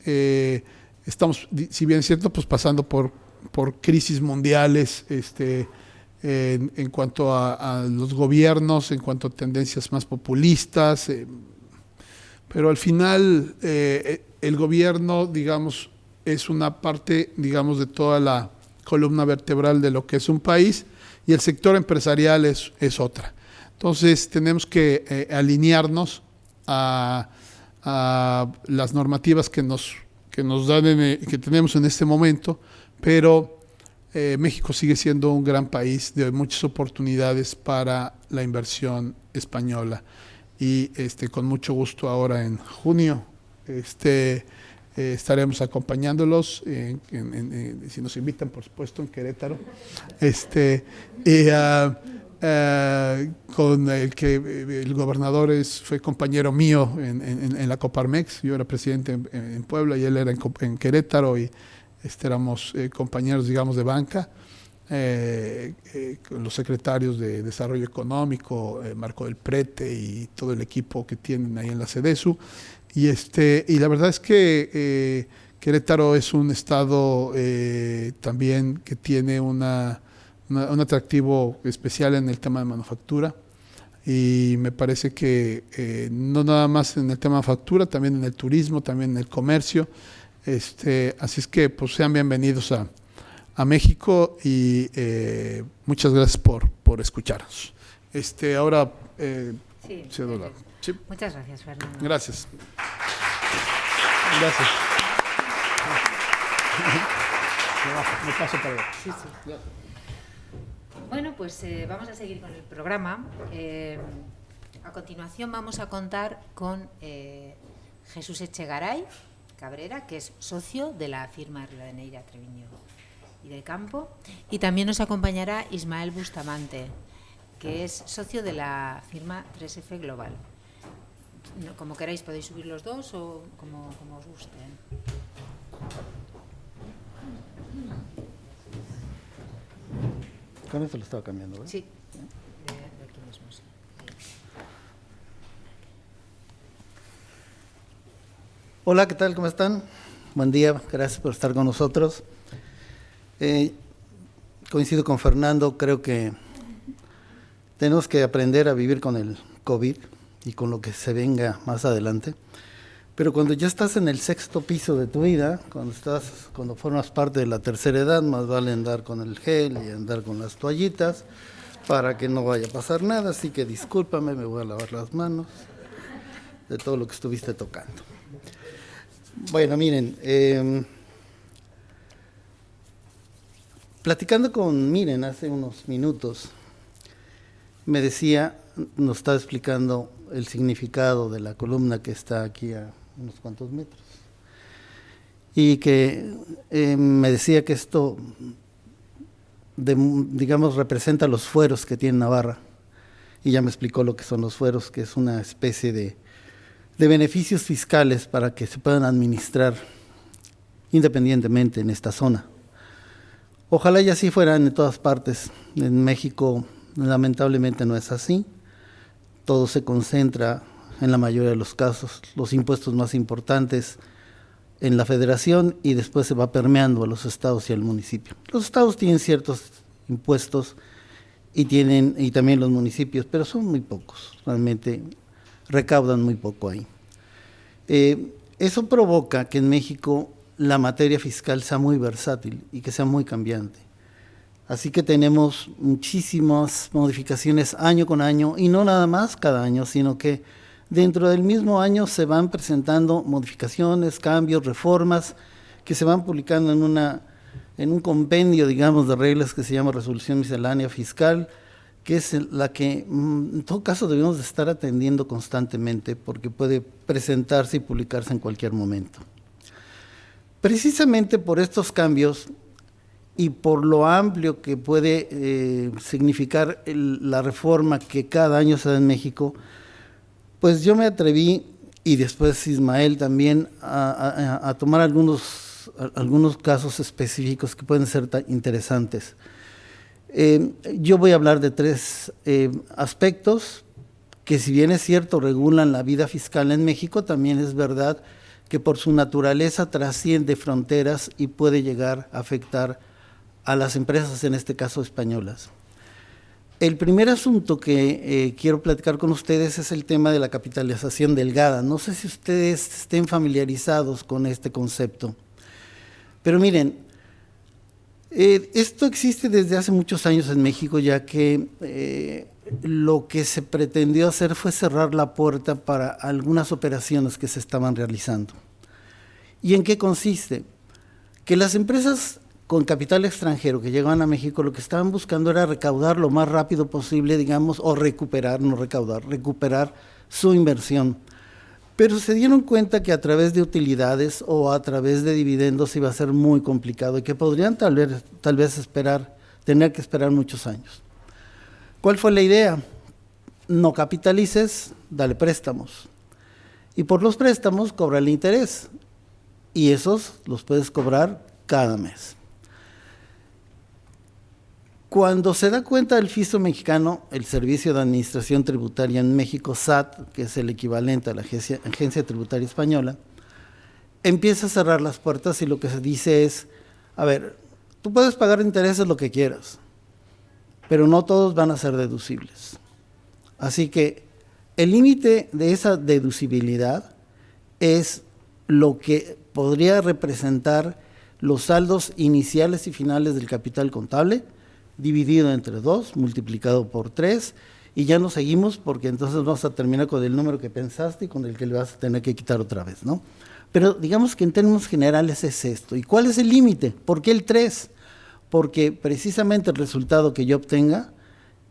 Speaker 1: Estamos, si bien es cierto, pues pasando por crisis mundiales en cuanto a los gobiernos, en cuanto a tendencias más populistas, pero al final el gobierno, digamos, es una parte, digamos, de toda la columna vertebral de lo que es un país, y el sector empresarial es otra. Entonces tenemos que alinearnos a las normativas que nos dan que tenemos en este momento, pero México sigue siendo un gran país de muchas oportunidades para la inversión española, y con mucho gusto ahora en junio estaremos acompañándolos, si nos invitan, por supuesto, en Querétaro, con el gobernador fue compañero mío en la Coparmex. Yo era presidente en Puebla y él era en Querétaro, y éramos compañeros, digamos, de banca, con los secretarios de Desarrollo Económico, Marco del Prete, y todo el equipo que tienen ahí en la CEDESU. Y la verdad es que Querétaro es un estado también que tiene un atractivo especial en el tema de manufactura, y me parece que no nada más en el tema de manufactura, también en el turismo, también en el comercio. Así es que pues sean bienvenidos a México, y muchas gracias por escucharnos. Ahora cedo la... Sí.
Speaker 4: Muchas gracias, Fernando.
Speaker 1: Gracias. Gracias. Me paso para allá.
Speaker 4: Sí. Bueno, pues vamos a seguir con el programa. A continuación vamos a contar con Jesús Echegaray Cabrera, que es socio de la firma Rivadeneira, Treviño y del Campo, y también nos acompañará Ismael Bustamante, que es socio de la firma 3F Global. Como queráis, podéis subir los dos o como os guste.
Speaker 5: Con esto lo estaba cambiando, ¿verdad?
Speaker 4: Sí, de aquí mismo, sí.
Speaker 5: Hola, ¿qué tal? ¿Cómo están? Buen día, gracias por estar con nosotros. Coincido con Fernando, creo que tenemos que aprender a vivir con el COVID y con lo que se venga más adelante, pero cuando ya estás en el sexto piso de tu vida, cuando formas parte de la tercera edad, más vale andar con el gel y andar con las toallitas para que no vaya a pasar nada, así que discúlpame, me voy a lavar las manos de todo lo que estuviste tocando. Bueno, miren, platicando con Miren hace unos minutos, me decía, nos estaba explicando el significado de la columna que está aquí a unos cuantos metros, y que me decía que esto, digamos, representa los fueros que tiene Navarra, y ya me explicó lo que son los fueros, que es una especie de beneficios fiscales para que se puedan administrar independientemente en esta zona. Ojalá y así fuera en todas partes. En México lamentablemente no es así. Todo se concentra en la mayoría de los casos, los impuestos más importantes en la federación y después se va permeando a los estados y al municipio. Los estados tienen ciertos impuestos y también los municipios, pero son muy pocos, realmente recaudan muy poco ahí. Eso provoca que en México la materia fiscal sea muy versátil y que sea muy cambiante. Así que tenemos muchísimas modificaciones año con año, y no nada más cada año, sino que dentro del mismo año se van presentando modificaciones, cambios, reformas, que se van publicando en un compendio, digamos, de reglas que se llama Resolución Miscelánea Fiscal, que es la que en todo caso debemos de estar atendiendo constantemente, porque puede presentarse y publicarse en cualquier momento. Precisamente por estos cambios y por lo amplio que puede significar la reforma que cada año se da en México, pues yo me atreví, y después Ismael también, a tomar algunos casos específicos que pueden ser interesantes. Yo voy a hablar de 3 aspectos que, si bien es cierto, regulan la vida fiscal en México, también es verdad que por su naturaleza trasciende fronteras y puede llegar a afectar a las empresas, en este caso españolas. El primer asunto que quiero platicar con ustedes es el tema de la capitalización delgada. No sé si ustedes estén familiarizados con este concepto, pero miren, esto existe desde hace muchos años en México, ya que lo que se pretendió hacer fue cerrar la puerta para algunas operaciones que se estaban realizando. ¿Y en qué consiste? Que las empresas con capital extranjero que llegaban a México lo que estaban buscando era recaudar lo más rápido posible, digamos, o recuperar, no recaudar, recuperar su inversión. Pero se dieron cuenta que a través de utilidades o a través de dividendos iba a ser muy complicado y que podrían tal vez tener que esperar muchos años. ¿Cuál fue la idea? No capitalices, dale préstamos. Y por los préstamos cobra el interés. Y esos los puedes cobrar cada mes. Cuando se da cuenta el fisco mexicano, el Servicio de Administración Tributaria en México, SAT, que es el equivalente a la Agencia Tributaria Española, empieza a cerrar las puertas y lo que se dice es, a ver, tú puedes pagar intereses lo que quieras, pero no todos van a ser deducibles. Así que el límite de esa deducibilidad es lo que podría representar los saldos iniciales y finales del capital contable, dividido entre 2, multiplicado por 3, y ya no seguimos porque entonces vamos a terminar con el número que pensaste y con el que le vas a tener que quitar otra vez, ¿no? Pero digamos que en términos generales es esto. ¿Y cuál es el límite? ¿Por qué el 3? Porque precisamente el resultado que yo obtenga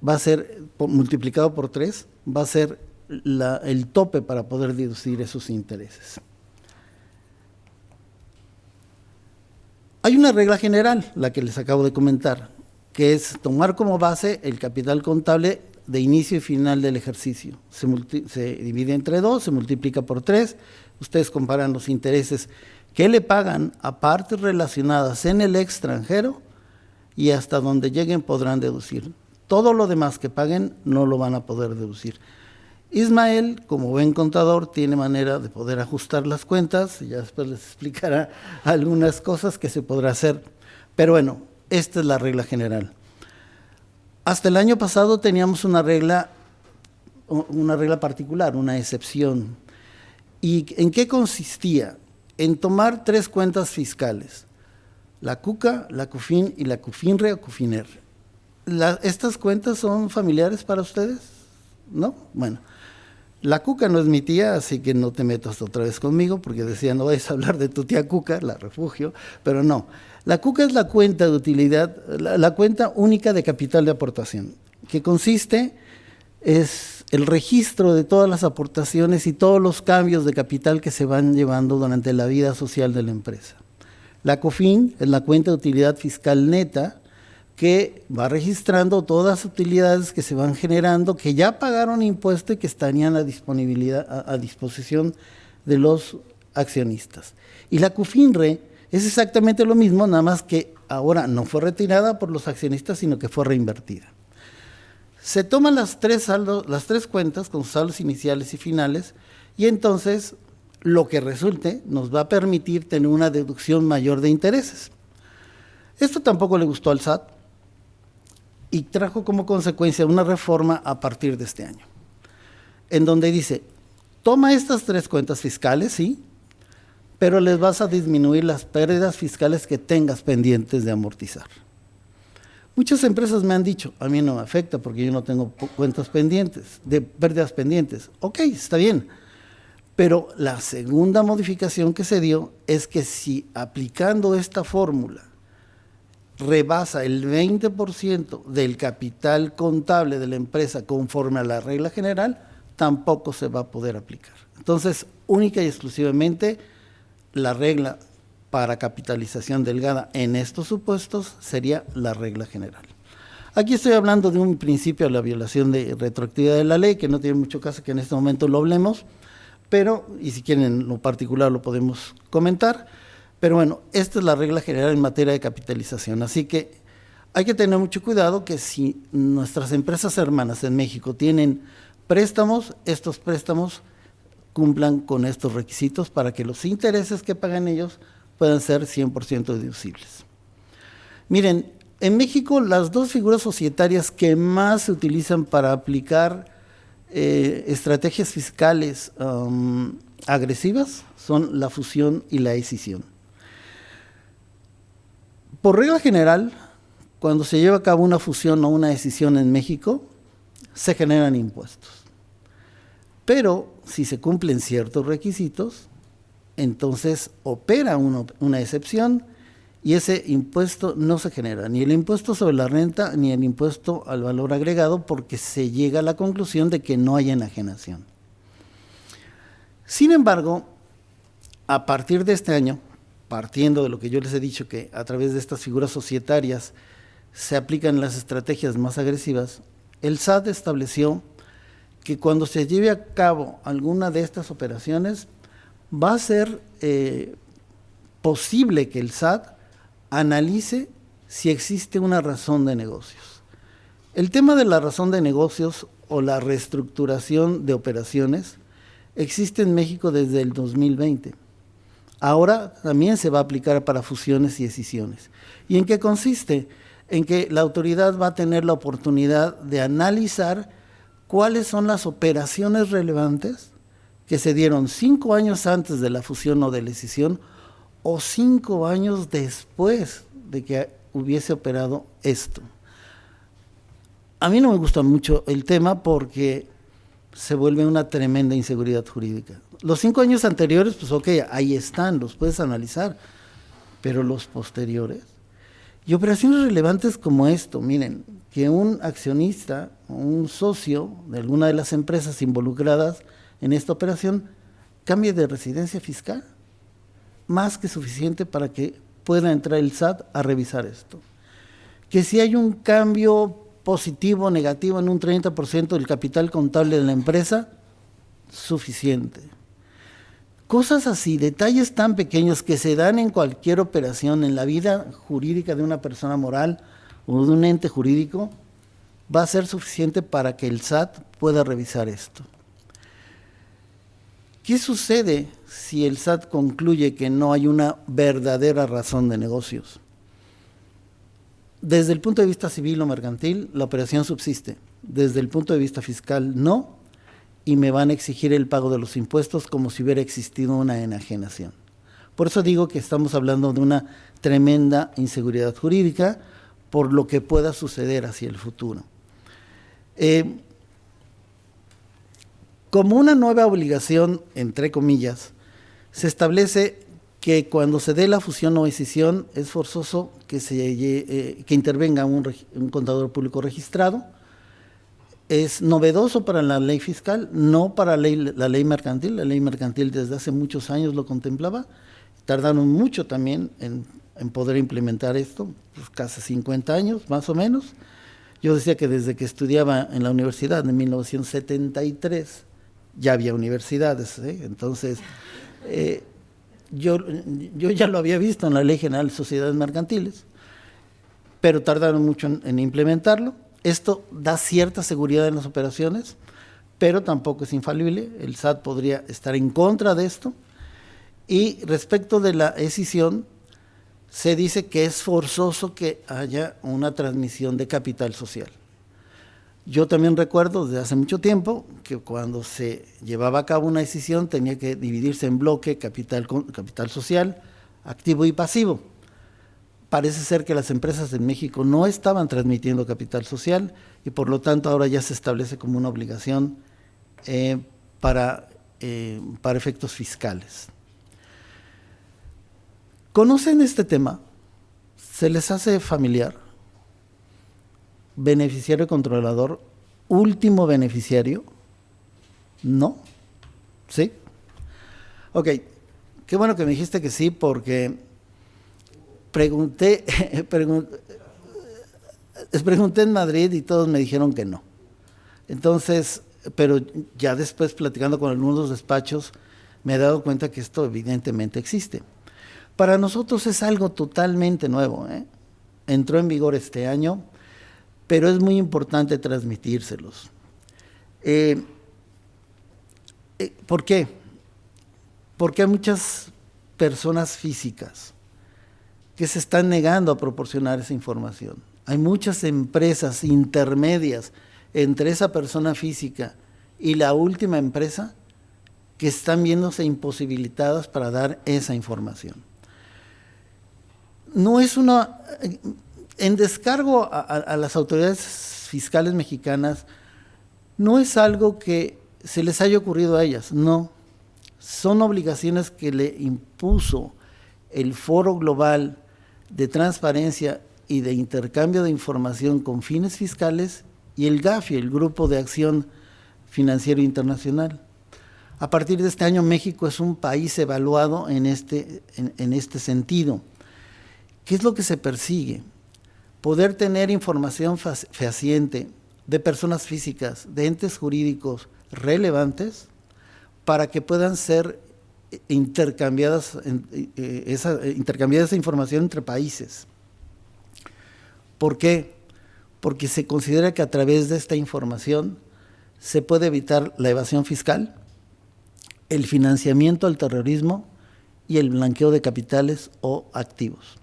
Speaker 5: va a ser, multiplicado por 3, va a ser el tope para poder deducir esos intereses. Hay una regla general, la que les acabo de comentar, que es tomar como base el capital contable de inicio y final del ejercicio. Se divide entre 2, se multiplica por 3, ustedes comparan los intereses que le pagan a partes relacionadas en el extranjero y hasta donde lleguen podrán deducir. Todo lo demás que paguen no lo van a poder deducir. Ismael, como buen contador, tiene manera de poder ajustar las cuentas, y ya después les explicará algunas cosas que se podrá hacer. Pero bueno, esta es la regla general. Hasta el año pasado teníamos una regla particular, una excepción. ¿Y en qué consistía? En tomar 3 cuentas fiscales, la CUCA, la CUFIN y la CUFINRE o CUFINER. ¿Estas cuentas son familiares para ustedes? ¿No? Bueno, la CUCA no es mi tía, así que no te metas otra vez conmigo, porque decía, no vayas a hablar de tu tía CUCA, la refugio, pero no. La CUCA es la cuenta de utilidad, la cuenta única de capital de aportación, que consiste, es el registro de todas las aportaciones y todos los cambios de capital que se van llevando durante la vida social de la empresa. La COFIN es la cuenta de utilidad fiscal neta, que va registrando todas las utilidades que se van generando, que ya pagaron impuesto y que estarían a disposición de los accionistas. Y la CUFINRE es exactamente lo mismo, nada más que ahora no fue retirada por los accionistas, sino que fue reinvertida. Se toman las tres cuentas con saldos iniciales y finales, y entonces lo que resulte nos va a permitir tener una deducción mayor de intereses. Esto tampoco le gustó al SAT y trajo como consecuencia una reforma a partir de este año, en donde dice, toma estas tres cuentas fiscales, sí, pero les vas a disminuir las pérdidas fiscales que tengas pendientes de amortizar. Muchas empresas me han dicho, a mí no me afecta porque yo no tengo cuentas pendientes, de pérdidas pendientes. Ok, está bien, pero la segunda modificación que se dio es que si aplicando esta fórmula rebasa el 20% del capital contable de la empresa conforme a la regla general, tampoco se va a poder aplicar. Entonces, única y exclusivamente la regla para capitalización delgada en estos supuestos sería la regla general. Aquí estoy hablando de un principio de la violación de retroactividad de la ley, que no tiene mucho caso que en este momento lo hablemos, pero, y si quieren en lo particular lo podemos comentar, pero bueno, esta es la regla general en materia de capitalización, así que hay que tener mucho cuidado que si nuestras empresas hermanas en México tienen préstamos, estos préstamos cumplan con estos requisitos para que los intereses que pagan ellos puedan ser 100% deducibles. Miren, en México las dos figuras societarias que más se utilizan para aplicar estrategias fiscales agresivas son la fusión y la escisión. Por regla general, cuando se lleva a cabo una fusión o una escisión en México, se generan impuestos. Pero si se cumplen ciertos requisitos, entonces opera una excepción y ese impuesto no se genera, ni el impuesto sobre la renta ni el impuesto al valor agregado, porque se llega a la conclusión de que no hay enajenación. Sin embargo, a partir de este año, partiendo de lo que yo les he dicho, que a través de estas figuras societarias se aplican las estrategias más agresivas, el SAT estableció que cuando se lleve a cabo alguna de estas operaciones, va a ser posible que el SAT analice si existe una razón de negocios. El tema de la razón de negocios o la reestructuración de operaciones existe en México desde el 2020. Ahora también se va a aplicar para fusiones y escisiones. ¿Y en qué consiste? En que la autoridad va a tener la oportunidad de analizar cuáles son las operaciones relevantes que se dieron 5 años antes de la fusión o de la escisión o 5 años después de que hubiese operado esto. A mí no me gusta mucho el tema porque se vuelve una tremenda inseguridad jurídica. Los 5 años anteriores, pues ok, ahí están, los puedes analizar, pero los posteriores. Y operaciones relevantes como esto, miren, que un accionista o un socio de alguna de las empresas involucradas en esta operación cambie de residencia fiscal, más que suficiente para que pueda entrar el SAT a revisar esto. Que si hay un cambio positivo o negativo en un 30% del capital contable de la empresa, suficiente. Cosas así, detalles tan pequeños que se dan en cualquier operación en la vida jurídica de una persona moral o de un ente jurídico, va a ser suficiente para que el SAT pueda revisar esto. ¿Qué sucede si el SAT concluye que no hay una verdadera razón de negocios? Desde el punto de vista civil o mercantil, la operación subsiste. Desde el punto de vista fiscal, no, y me van a exigir el pago de los impuestos como si hubiera existido una enajenación. Por eso digo que estamos hablando de una tremenda inseguridad jurídica por lo que pueda suceder hacia el futuro. Como una nueva obligación, entre comillas, se establece que cuando se dé la fusión o escisión es forzoso que intervenga un contador público registrado. Es novedoso para la ley fiscal, no para la ley mercantil. La ley mercantil desde hace muchos años lo contemplaba. tardaron mucho también en poder implementar esto, pues casi 50 años más o menos. Yo decía que desde que estudiaba en la universidad en 1973 ya había universidades, ¿eh? Entonces yo ya lo había visto en la Ley General de Sociedades Mercantiles, pero tardaron mucho en implementarlo. Esto da cierta seguridad en las operaciones, pero tampoco es infalible. El SAT podría estar en contra de esto. Y respecto de la escisión, se dice que es forzoso que haya una transmisión de capital social. Yo también recuerdo desde hace mucho tiempo que cuando se llevaba a cabo una escisión tenía que dividirse en bloque capital social, activo y pasivo. Parece ser que las empresas en México no estaban transmitiendo capital social y por lo tanto ahora ya se establece como una obligación para efectos fiscales. ¿Conocen este tema? ¿Se les hace familiar? Beneficiario controlador, último beneficiario. ¿No? ¿Sí? Ok, qué bueno que me dijiste que sí, porque pregunté en Madrid y todos me dijeron que no. Entonces, pero ya después platicando con algunos despachos me he dado cuenta que esto evidentemente existe. Para nosotros es algo totalmente nuevo, ¿eh? Entró en vigor este año, pero es muy importante transmitírselos. ¿Por qué? Porque hay muchas personas físicas que se están negando a proporcionar esa información. Hay muchas empresas intermedias entre esa persona física y la última empresa que están viéndose imposibilitadas para dar esa información. No es una... En descargo a las autoridades fiscales mexicanas, no es algo que se les haya ocurrido a ellas, no. Son obligaciones que le impuso el Foro Global de Transparencia y de Intercambio de Información con Fines Fiscales y el GAFI, el Grupo de Acción Financiero Internacional. A partir de este año, México es un país evaluado en este sentido. ¿Qué es lo que se persigue? Poder tener información fehaciente de personas físicas, de entes jurídicos relevantes, para que puedan ser intercambiadas esa información entre países. ¿Por qué? Porque se considera que a través de esta información se puede evitar la evasión fiscal, el financiamiento al terrorismo y el blanqueo de capitales o activos.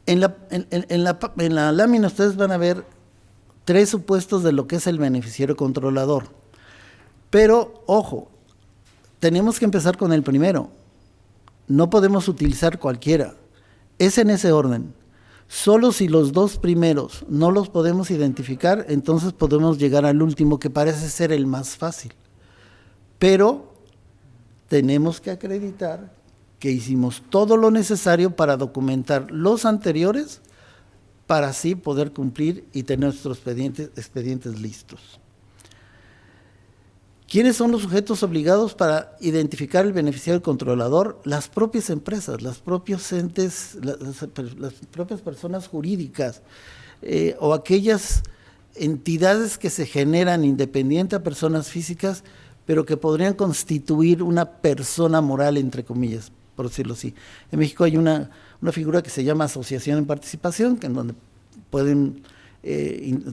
Speaker 5: En la lámina ustedes van a ver 3 supuestos de lo que es el beneficiario controlador. Pero, ojo, tenemos que empezar con el primero. No podemos utilizar cualquiera. Es en ese orden. Solo si los 2 primeros no los podemos identificar, entonces podemos llegar al último, que parece ser el más fácil. Pero tenemos que acreditar que hicimos todo lo necesario para documentar los anteriores, para así poder cumplir y tener nuestros expedientes listos. ¿Quiénes son los sujetos obligados para identificar el beneficiario controlador? Las propias empresas, los propios entes, las propias personas jurídicas o aquellas entidades que se generan independiente a personas físicas, pero que podrían constituir una persona moral, entre comillas, por decirlo así. En México hay una figura que se llama asociación en participación, que en donde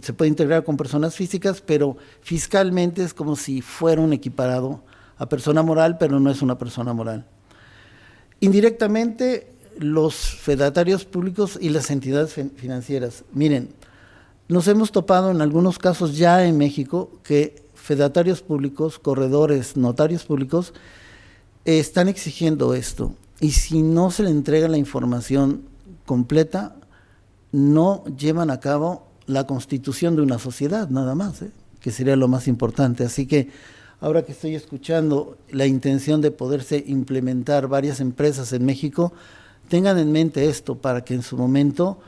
Speaker 5: se puede integrar con personas físicas, pero fiscalmente es como si fuera un equiparado a persona moral, pero no es una persona moral. Indirectamente, los fedatarios públicos y las entidades financieras. Miren, nos hemos topado en algunos casos ya en México que fedatarios públicos, corredores, notarios públicos, están exigiendo esto, y si no se le entrega la información completa, no llevan a cabo la constitución de una sociedad, nada más, que sería lo más importante. Así que ahora que estoy escuchando la intención de poderse implementar varias empresas en México, tengan en mente esto para que en su momento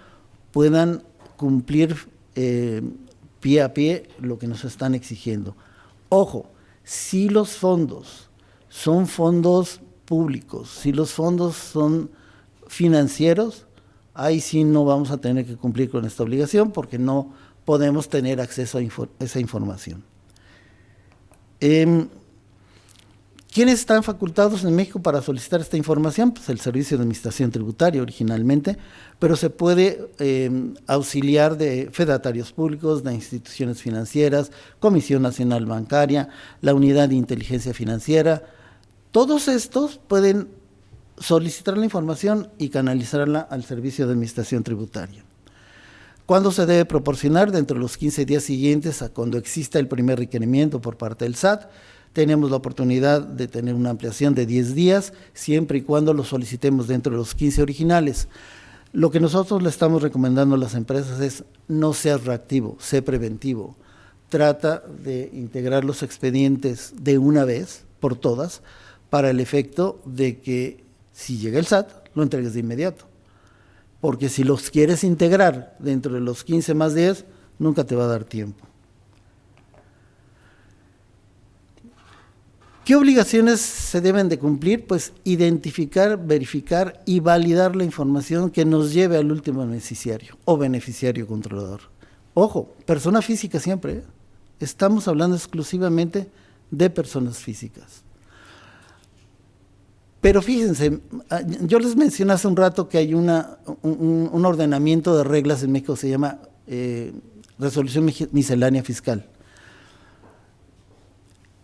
Speaker 5: puedan cumplir pie a pie lo que nos están exigiendo. Ojo, si los fondos son fondos públicos. Si los fondos son financieros, ahí sí no vamos a tener que cumplir con esta obligación porque no podemos tener acceso a esa información. ¿Quiénes están facultados en México para solicitar esta información? Pues el Servicio de Administración Tributaria originalmente, pero se puede auxiliar de fedatarios públicos, de instituciones financieras, Comisión Nacional Bancaria, la Unidad de Inteligencia Financiera. Todos estos pueden solicitar la información y canalizarla al Servicio de Administración Tributaria. ¿Cuándo se debe proporcionar? Dentro de los 15 días siguientes a cuando exista el primer requerimiento por parte del SAT. Tenemos la oportunidad de tener una ampliación de 10 días, siempre y cuando lo solicitemos dentro de los 15 originales. Lo que nosotros le estamos recomendando a las empresas es no seas reactivo, sé preventivo. Trata de integrar los expedientes de una vez por todas para el efecto de que si llega el SAT, lo entregues de inmediato. Porque si los quieres integrar dentro de los 15 más 10, nunca te va a dar tiempo. ¿Qué obligaciones se deben de cumplir? Pues identificar, verificar y validar la información que nos lleve al último beneficiario o beneficiario controlador. Ojo, persona física siempre, ¿eh? Estamos hablando exclusivamente de personas físicas. Pero fíjense, yo les mencioné hace un rato que hay un ordenamiento de reglas en México, se llama Resolución Miscelánea Fiscal.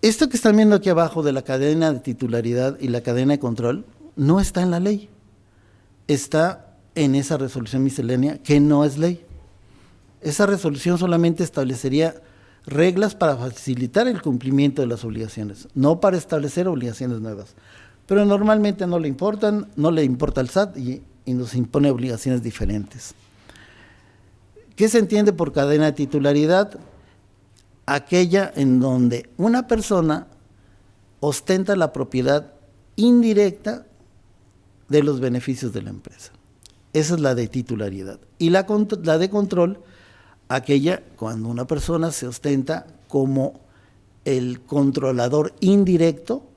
Speaker 5: Esto que están viendo aquí abajo de la cadena de titularidad y la cadena de control no está en la ley, está en esa resolución miscelánea que no es ley. Esa resolución solamente establecería reglas para facilitar el cumplimiento de las obligaciones, no para establecer obligaciones nuevas. Pero normalmente no le importan, no le importa al SAT y nos impone obligaciones diferentes. ¿Qué se entiende por cadena de titularidad? Aquella en donde una persona ostenta la propiedad indirecta de los beneficios de la empresa. Esa es la de titularidad. Y la de control, aquella cuando una persona se ostenta como el controlador indirecto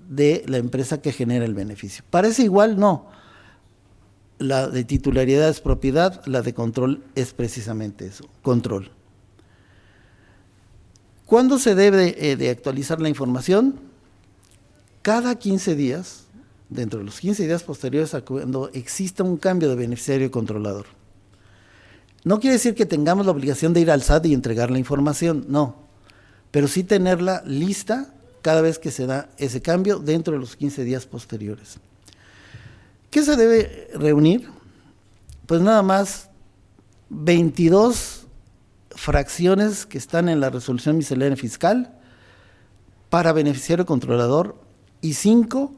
Speaker 5: de la empresa que genera el beneficio. ¿Parece igual? No. La de titularidad es propiedad, la de control es precisamente eso, control. ¿Cuándo se debe de actualizar la información? Cada 15 días, dentro de los 15 días posteriores a cuando exista un cambio de beneficiario controlador. No quiere decir que tengamos la obligación de ir al SAT y entregar la información, no, pero sí tenerla lista cada vez que se da ese cambio dentro de los 15 días posteriores. ¿Qué se debe reunir? Pues nada más 22 fracciones que están en la resolución miscelánea fiscal para beneficiario controlador y 5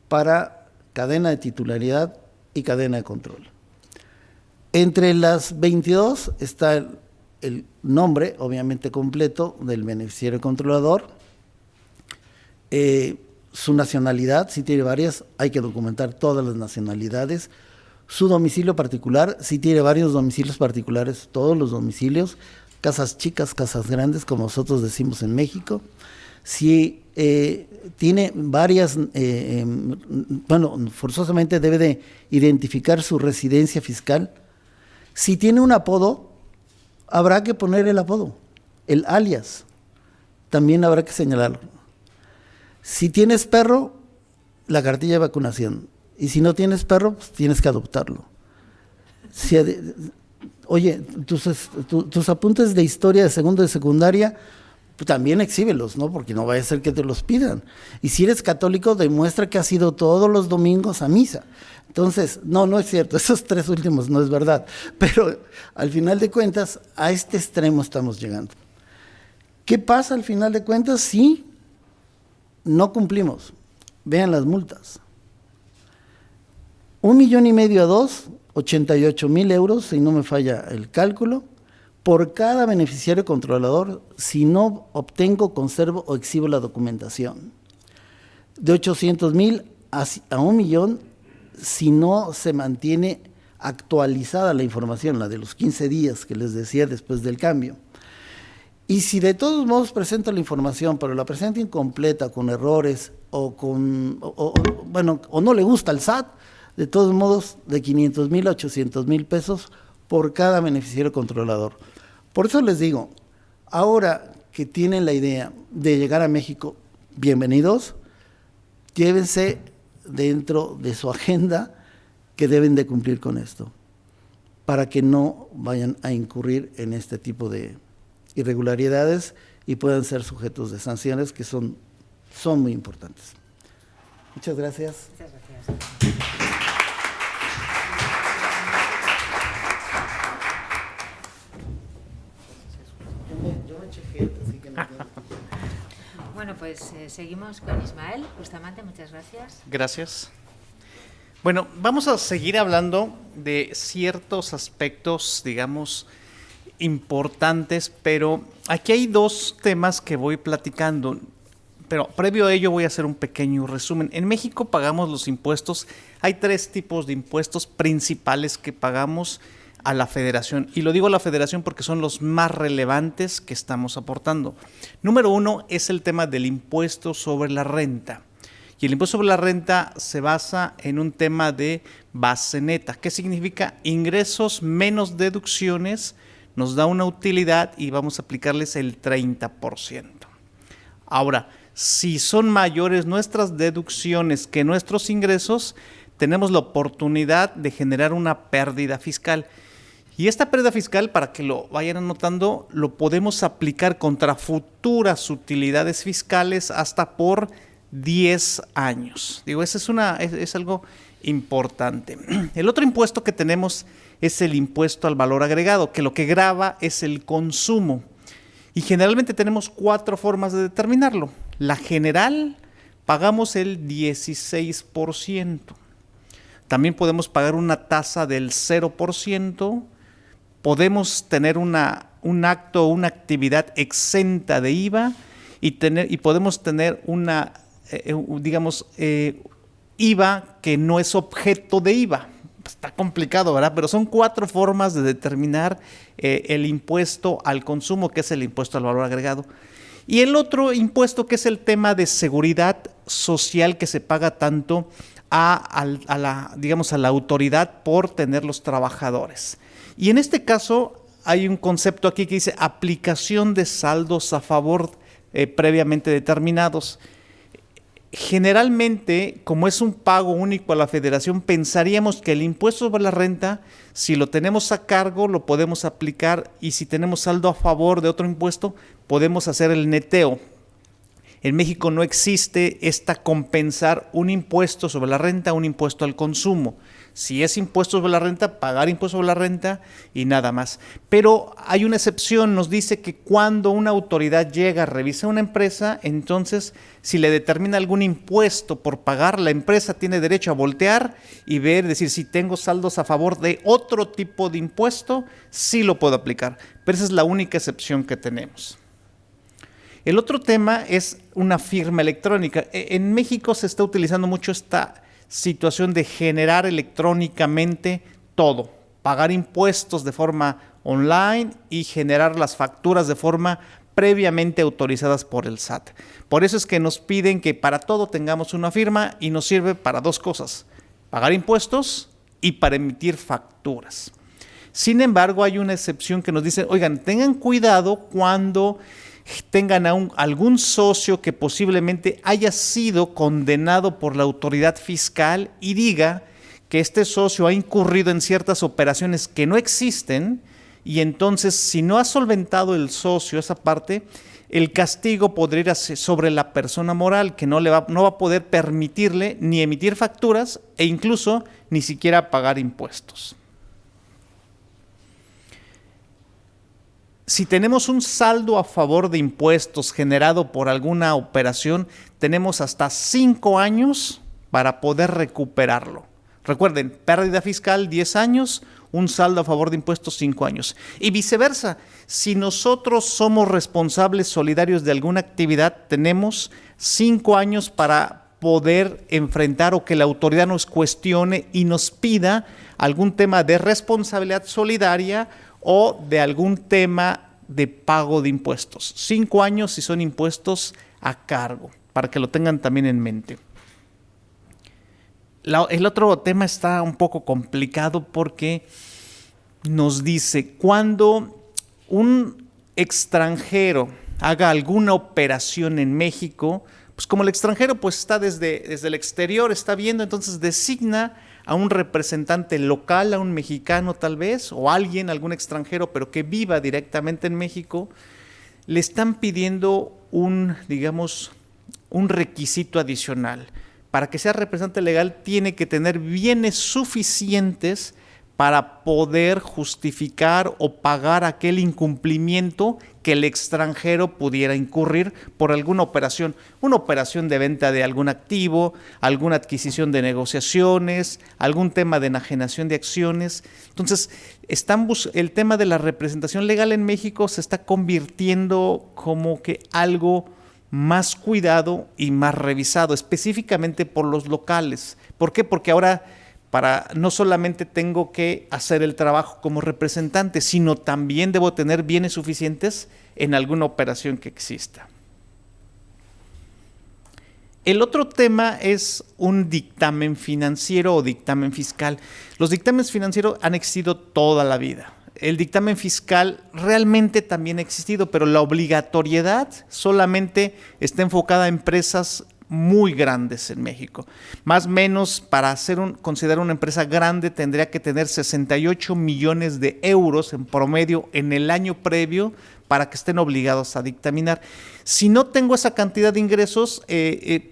Speaker 5: para cadena de titularidad y cadena de control. Entre las 22 está el nombre, obviamente completo, del beneficiario controlador, su nacionalidad, si tiene varias, hay que documentar todas las nacionalidades, su domicilio particular, si tiene varios domicilios particulares, todos los domicilios, casas chicas, casas grandes, como nosotros decimos en México, si tiene varias, forzosamente debe de identificar su residencia fiscal. Si tiene un apodo, habrá que poner el apodo, el alias, también habrá que señalarlo. Si tienes perro, la cartilla de vacunación. Y si no tienes perro, pues tienes que adoptarlo. Oye, tus apuntes de historia de segundo de secundaria, pues también exhíbelos, ¿no? Porque no vaya a ser que te los pidan. Y si eres católico, demuestra que has ido todos los domingos a misa. Entonces, no es cierto, esos 3 últimos no es verdad. Pero al final de cuentas, a este extremo estamos llegando. ¿Qué pasa al final de cuentas? Sí. No cumplimos. Vean las multas. 1,5 millones a 2, 88,000 euros, si no me falla el cálculo, por cada beneficiario controlador, si no obtengo, conservo o exhibo la documentación. De 800,000 a 1 millón, si no se mantiene actualizada la información, la de los 15 días que les decía después del cambio. Y si de todos modos presenta la información, pero la presenta incompleta, con errores, o no le gusta el SAT, de todos modos, de 500,000 a 800,000 pesos por cada beneficiario controlador. Por eso les digo, ahora que tienen la idea de llegar a México, bienvenidos, llévense dentro de su agenda que deben de cumplir con esto, para que no vayan a incurrir en este tipo de irregularidades y puedan ser sujetos de sanciones que son muy importantes. Muchas gracias.
Speaker 4: Muchas gracias.
Speaker 5: Yo me eché gente, así que no.
Speaker 4: Bueno, pues seguimos con Ismael Bustamante, muchas gracias.
Speaker 6: Gracias. Bueno, vamos a seguir hablando de ciertos aspectos, digamos, importantes, pero aquí hay dos temas que voy platicando, pero previo a ello voy a hacer un pequeño resumen. En México pagamos los impuestos, hay 3 tipos de impuestos principales que pagamos a la federación, y lo digo a la federación porque son los más relevantes que estamos aportando. Número 1 es el tema del impuesto sobre la renta. Y el impuesto sobre la renta se basa en un tema de base neta. ¿Qué significa? Ingresos menos deducciones, nos da una utilidad y vamos a aplicarles el 30%. Ahora, si son mayores nuestras deducciones que nuestros ingresos, tenemos la oportunidad de generar una pérdida fiscal. Y esta pérdida fiscal, para que lo vayan anotando, lo podemos aplicar contra futuras utilidades fiscales hasta por 10 años. Digo, ese es algo importante. El otro impuesto que tenemos es el impuesto al valor agregado, que lo que grava es el consumo. Y generalmente tenemos 4 formas de determinarlo. La general, pagamos el 16%. También podemos pagar una tasa del 0%. Podemos tener un acto o una actividad exenta de IVA y podemos tener una, IVA que no es objeto de IVA. Está complicado, ¿verdad? Pero son 4 formas de determinar el impuesto al consumo, que es el impuesto al valor agregado. Y el otro impuesto, que es el tema de seguridad social, que se paga tanto a la autoridad por tener los trabajadores. Y en este caso hay un concepto aquí que dice aplicación de saldos a favor previamente determinados. Generalmente, como es un pago único a la federación, pensaríamos que el impuesto sobre la renta, si lo tenemos a cargo, lo podemos aplicar, y si tenemos saldo a favor de otro impuesto, podemos hacer el neteo. En México no existe compensar un impuesto sobre la renta, un impuesto al consumo. Si es impuesto sobre la renta, pagar impuesto sobre la renta y nada más. Pero hay una excepción, nos dice que cuando una autoridad llega a revisar una empresa, entonces si le determina algún impuesto por pagar, la empresa tiene derecho a voltear y ver, decir, si tengo saldos a favor de otro tipo de impuesto, sí lo puedo aplicar. Pero esa es la única excepción que tenemos. El otro tema es una firma electrónica. En México se está utilizando mucho esta situación de generar electrónicamente todo, pagar impuestos de forma online y generar las facturas de forma previamente autorizadas por el SAT. Por eso es que nos piden que para todo tengamos una firma, y nos sirve para 2 cosas, pagar impuestos y para emitir facturas. Sin embargo, hay una excepción que nos dice, oigan, tengan cuidado cuando tengan algún socio que posiblemente haya sido condenado por la autoridad fiscal y diga que este socio ha incurrido en ciertas operaciones que no existen, y entonces si no ha solventado el socio esa parte, el castigo podría ir sobre la persona moral, que no va a poder permitirle ni emitir facturas e incluso ni siquiera pagar impuestos. Si tenemos un saldo a favor de impuestos generado por alguna operación, tenemos hasta 5 años para poder recuperarlo. Recuerden, pérdida fiscal 10 años, un saldo a favor de impuestos 5 años. Y viceversa, si nosotros somos responsables solidarios de alguna actividad, tenemos 5 años para poder enfrentar o que la autoridad nos cuestione y nos pida algún tema de responsabilidad solidaria o de algún tema de pago de impuestos. 5 años si son impuestos a cargo, para que lo tengan también en mente. El otro tema está un poco complicado porque nos dice, cuando un extranjero haga alguna operación en México, pues como el extranjero pues está desde el exterior, está viendo, entonces designa a un representante local, a un mexicano tal vez, o alguien, algún extranjero, pero que viva directamente en México, le están pidiendo un requisito adicional. Para que sea representante legal tiene que tener bienes suficientes para poder justificar o pagar aquel incumplimiento que el extranjero pudiera incurrir por alguna operación, una operación de venta de algún activo, alguna adquisición de negociaciones, algún tema de enajenación de acciones. Entonces, el tema de la representación legal en México se está convirtiendo como que algo más cuidado y más revisado, específicamente por los locales. ¿Por qué? Porque ahora no solamente tengo que hacer el trabajo como representante, sino también debo tener bienes suficientes en alguna operación que exista. El otro tema es un dictamen financiero o dictamen fiscal. Los dictámenes financieros han existido toda la vida. El dictamen fiscal realmente también ha existido, pero la obligatoriedad solamente está enfocada a empresas muy grandes en México. Más o menos, para considerar una empresa grande, tendría que tener 68 millones de euros en promedio en el año previo para que estén obligados a dictaminar. Si no tengo esa cantidad de ingresos,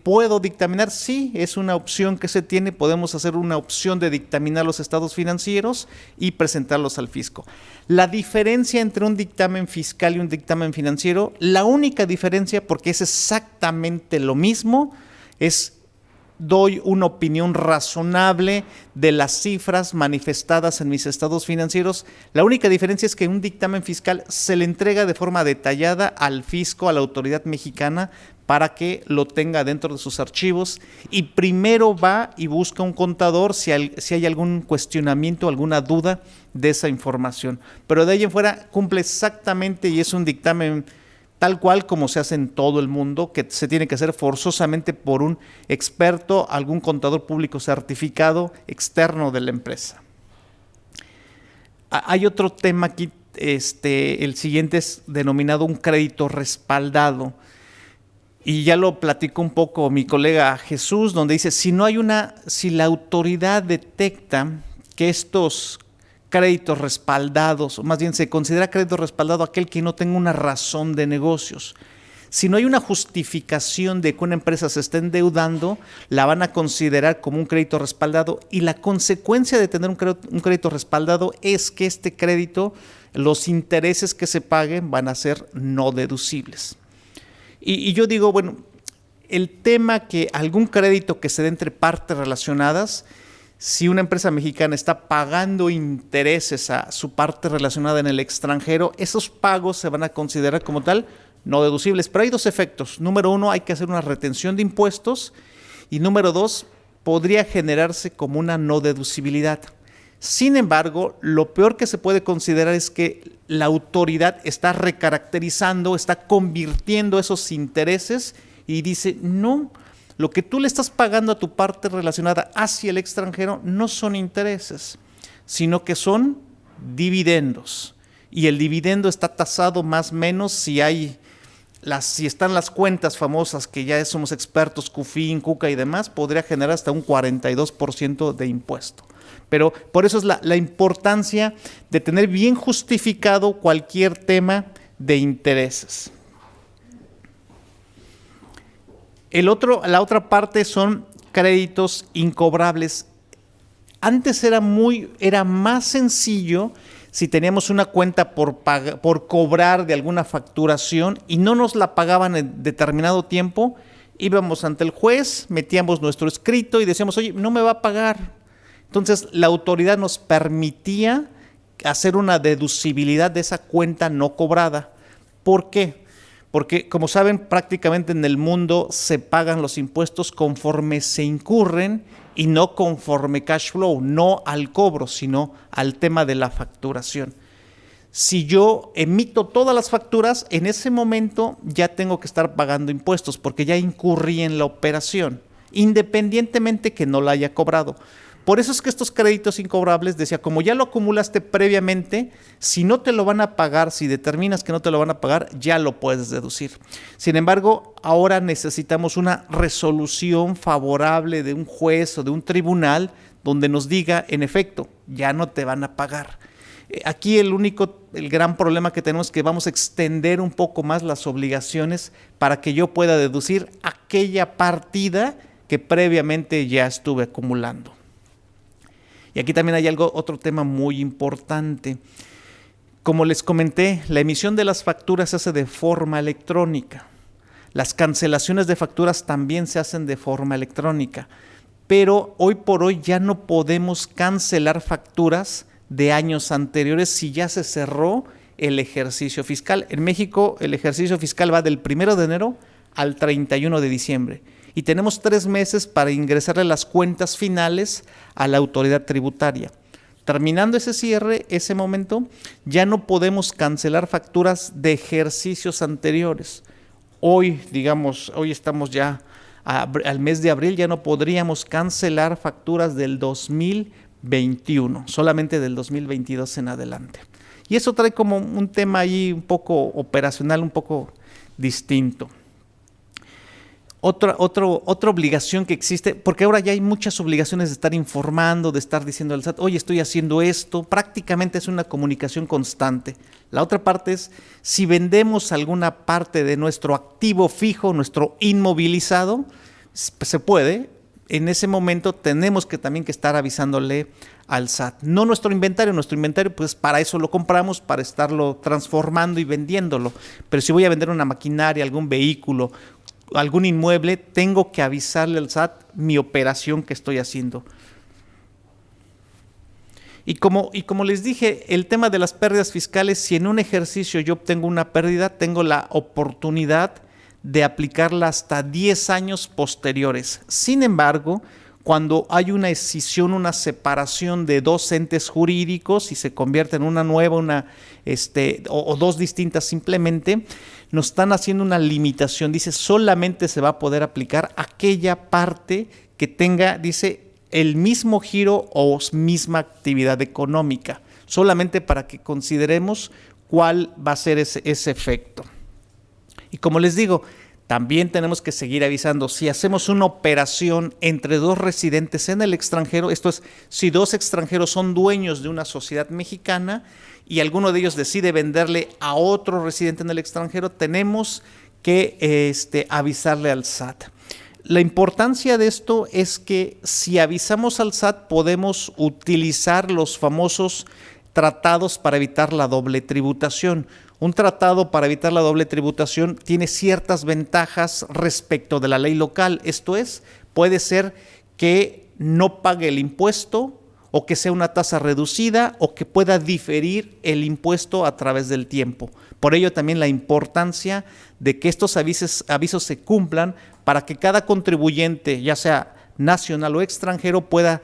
Speaker 6: ¿puedo dictaminar? Sí, es una opción que se tiene. Podemos hacer una opción de dictaminar los estados financieros y presentarlos al fisco. La diferencia entre un dictamen fiscal y un dictamen financiero, la única diferencia, porque es exactamente lo mismo, es doy una opinión razonable de las cifras manifestadas en mis estados financieros. La única diferencia es que un dictamen fiscal se le entrega de forma detallada al fisco, a la autoridad mexicana, para que lo tenga dentro de sus archivos, y primero va y busca un contador si hay algún cuestionamiento, alguna duda de esa información. Pero de ahí en fuera cumple exactamente, y es un dictamen tal cual como se hace en todo el mundo, que se tiene que hacer forzosamente por un experto, algún contador público certificado externo de la empresa. Hay otro tema aquí, el siguiente es denominado un crédito respaldado, y ya lo platicó un poco mi colega Jesús, donde dice, si la autoridad detecta que estos créditos respaldados, o más bien se considera crédito respaldado aquel que no tenga una razón de negocios. Si no hay una justificación de que una empresa se esté endeudando, la van a considerar como un crédito respaldado, y la consecuencia de tener un crédito respaldado es que este crédito, los intereses que se paguen van a ser no deducibles. Y yo digo, bueno, el tema que algún crédito que se dé entre partes relacionadas, si una empresa mexicana está pagando intereses a su parte relacionada en el extranjero, esos pagos se van a considerar como tal no deducibles. Pero hay dos efectos. Número uno, hay que hacer una retención de impuestos, y número dos, podría generarse como una no deducibilidad. Sin embargo, lo peor que se puede considerar es que la autoridad está recaracterizando, está convirtiendo esos intereses y dice, no, lo que tú le estás pagando a tu parte relacionada hacia el extranjero no son intereses, sino que son dividendos. Y el dividendo está tasado más o menos si están las cuentas famosas que ya somos expertos, CUFIN, CUCA y demás, podría generar hasta un 42% de impuesto. Pero por eso es la importancia de tener bien justificado cualquier tema de intereses. La otra parte son créditos incobrables. Antes era más sencillo si teníamos una cuenta por cobrar de alguna facturación y no nos la pagaban en determinado tiempo, íbamos ante el juez, metíamos nuestro escrito y decíamos, oye, no me va a pagar. Entonces la autoridad nos permitía hacer una deducibilidad de esa cuenta no cobrada. ¿Por qué? Porque, como saben, prácticamente en el mundo se pagan los impuestos conforme se incurren y no conforme cash flow, no al cobro, sino al tema de la facturación. Si yo emito todas las facturas, en ese momento ya tengo que estar pagando impuestos porque ya incurrí en la operación, independientemente que no la haya cobrado. Por eso es que estos créditos incobrables, decía, como ya lo acumulaste previamente, si no te lo van a pagar, si determinas que no te lo van a pagar, ya lo puedes deducir. Sin embargo, ahora necesitamos una resolución favorable de un juez o de un tribunal donde nos diga, en efecto, ya no te van a pagar. Aquí el gran problema que tenemos es que vamos a extender un poco más las obligaciones para que yo pueda deducir aquella partida que previamente ya estuve acumulando. Y aquí también hay otro tema muy importante. Como les comenté, la emisión de las facturas se hace de forma electrónica. Las cancelaciones de facturas también se hacen de forma electrónica. Pero hoy por hoy ya no podemos cancelar facturas de años anteriores si ya se cerró el ejercicio fiscal. En México el ejercicio fiscal va del 1 de enero al 31 de diciembre y tenemos 3 meses para ingresarle las cuentas finales a la autoridad tributaria. Terminando ese cierre, ese momento, ya no podemos cancelar facturas de ejercicios anteriores. Hoy estamos ya al mes de abril, ya no podríamos cancelar facturas del 2021, solamente del 2022 en adelante. Y eso trae como un tema ahí un poco operacional, un poco distinto. Otra obligación que existe, porque ahora ya hay muchas obligaciones de estar informando, de estar diciendo al SAT, oye, estoy haciendo esto, prácticamente es una comunicación constante. La otra parte es, si vendemos alguna parte de nuestro activo fijo, nuestro inmovilizado, se puede, en ese momento tenemos que también que estar avisándole al SAT. No nuestro inventario pues para eso lo compramos, para estarlo transformando y vendiéndolo. Pero si voy a vender una maquinaria, algún vehículo, algún inmueble, tengo que avisarle al SAT mi operación que estoy haciendo. Y como les dije, el tema de las pérdidas fiscales, si en un ejercicio yo obtengo una pérdida, tengo la oportunidad de aplicarla hasta 10 años posteriores. Sin embargo, cuando hay una escisión, una separación de dos entes jurídicos y se convierte en una nueva, o dos distintas simplemente, nos están haciendo una limitación. Dice, solamente se va a poder aplicar aquella parte que tenga, dice, el mismo giro o misma actividad económica, solamente para que consideremos cuál va a ser ese efecto. Y como les digo, también tenemos que seguir avisando, si hacemos una operación entre dos residentes en el extranjero, esto es, si dos extranjeros son dueños de una sociedad mexicana y alguno de ellos decide venderle a otro residente en el extranjero, tenemos que avisarle al SAT. La importancia de esto es que si avisamos al SAT podemos utilizar los famosos tratados para evitar la doble tributación. Un tratado para evitar la doble tributación tiene ciertas ventajas respecto de la ley local. Esto es, puede ser que no pague el impuesto o que sea una tasa reducida o que pueda diferir el impuesto a través del tiempo. Por ello también la importancia de que estos avisos se cumplan para que cada contribuyente, ya sea nacional o extranjero, pueda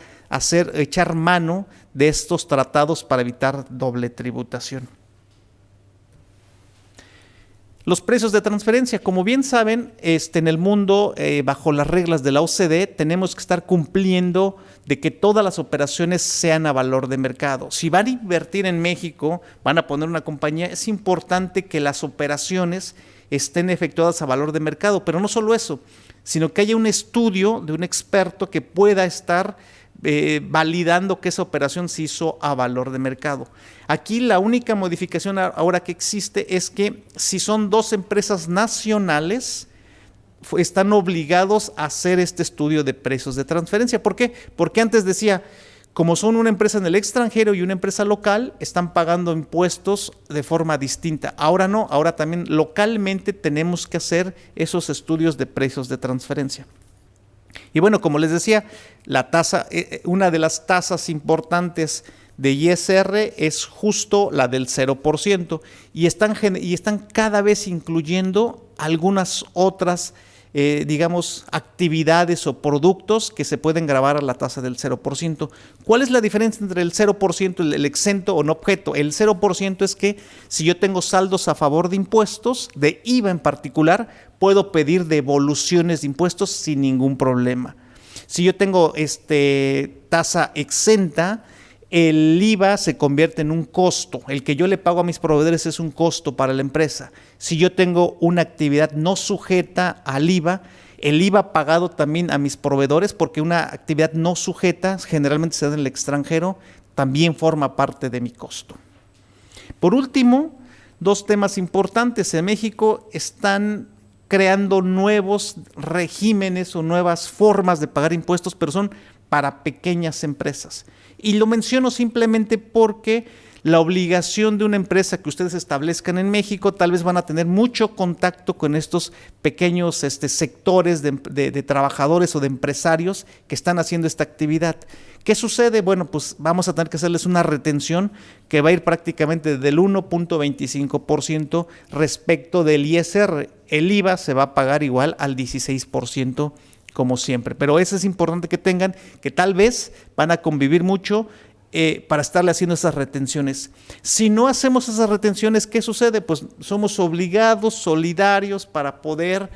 Speaker 6: echar mano de estos tratados para evitar doble tributación. Los precios de transferencia, como bien saben, en el mundo, bajo las reglas de la OCDE, tenemos que estar cumpliendo de que todas las operaciones sean a valor de mercado. Si van a invertir en México, van a poner una compañía, es importante que las operaciones estén efectuadas a valor de mercado, pero no solo eso, sino que haya un estudio de un experto que pueda estar validando que esa operación se hizo a valor de mercado. Aquí la única modificación ahora que existe es que si son dos empresas nacionales, están obligados a hacer este estudio de precios de transferencia. ¿Por qué? Porque antes decía, como son una empresa en el extranjero y una empresa local, están pagando impuestos de forma distinta. Ahora no, ahora también localmente tenemos que hacer esos estudios de precios de transferencia. Y bueno, como les decía, la tasa, una de las tasas importantes de ISR es justo la del 0% y están cada vez incluyendo algunas otras digamos, actividades o productos que se pueden gravar a la tasa del 0%. ¿Cuál es la diferencia entre el 0%, el exento o no objeto? El 0% es que si yo tengo saldos a favor de impuestos, de IVA en particular, puedo pedir devoluciones de impuestos sin ningún problema. Si yo tengo tasa exenta, el IVA se convierte en un costo. El que yo le pago a mis proveedores es un costo para la empresa. Si yo tengo una actividad no sujeta al IVA, el IVA pagado también a mis proveedores, porque una actividad no sujeta generalmente se da en el extranjero, también forma parte de mi costo. Por último, dos temas importantes. En México están creando nuevos regímenes o nuevas formas de pagar impuestos, pero son para pequeñas empresas. Y lo menciono simplemente porque la obligación de una empresa que ustedes establezcan en México, tal vez van a tener mucho contacto con estos pequeños sectores de trabajadores o de empresarios que están haciendo esta actividad. ¿Qué sucede? Bueno, pues vamos a tener que hacerles una retención que va a ir prácticamente del 1.25% respecto del ISR. El IVA se va a pagar igual al 16%. Como siempre, pero eso es importante que tengan, que tal vez van a convivir mucho para estarle haciendo esas retenciones. Si no hacemos esas retenciones, ¿qué sucede? Pues somos obligados, solidarios para poder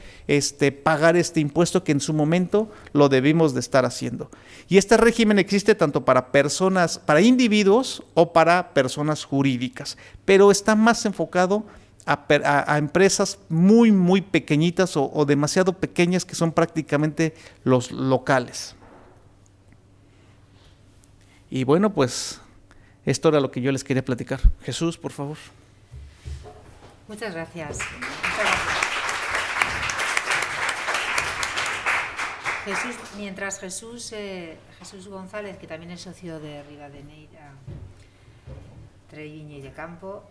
Speaker 6: pagar este impuesto que en su momento lo debimos de estar haciendo. Y este régimen existe tanto para personas, para individuos o para personas jurídicas, pero está más enfocado a empresas muy, muy pequeñitas o demasiado pequeñas que son prácticamente los locales. Y bueno, pues esto era lo que yo les quería platicar. Jesús, por favor.
Speaker 4: Muchas gracias. Jesús, mientras Jesús González, que también es socio de Rivadeneyra, Treviño y de Campo,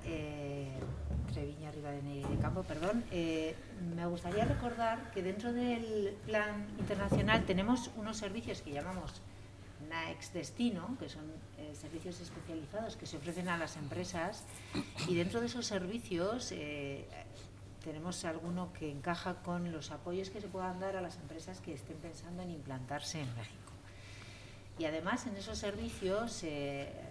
Speaker 4: me gustaría recordar que dentro del plan internacional tenemos unos servicios que llamamos NAEX Destino, que son servicios especializados que se ofrecen a las empresas, y dentro de esos servicios tenemos alguno que encaja con los apoyos que se puedan dar a las empresas que estén pensando en implantarse en México. Y además en esos servicios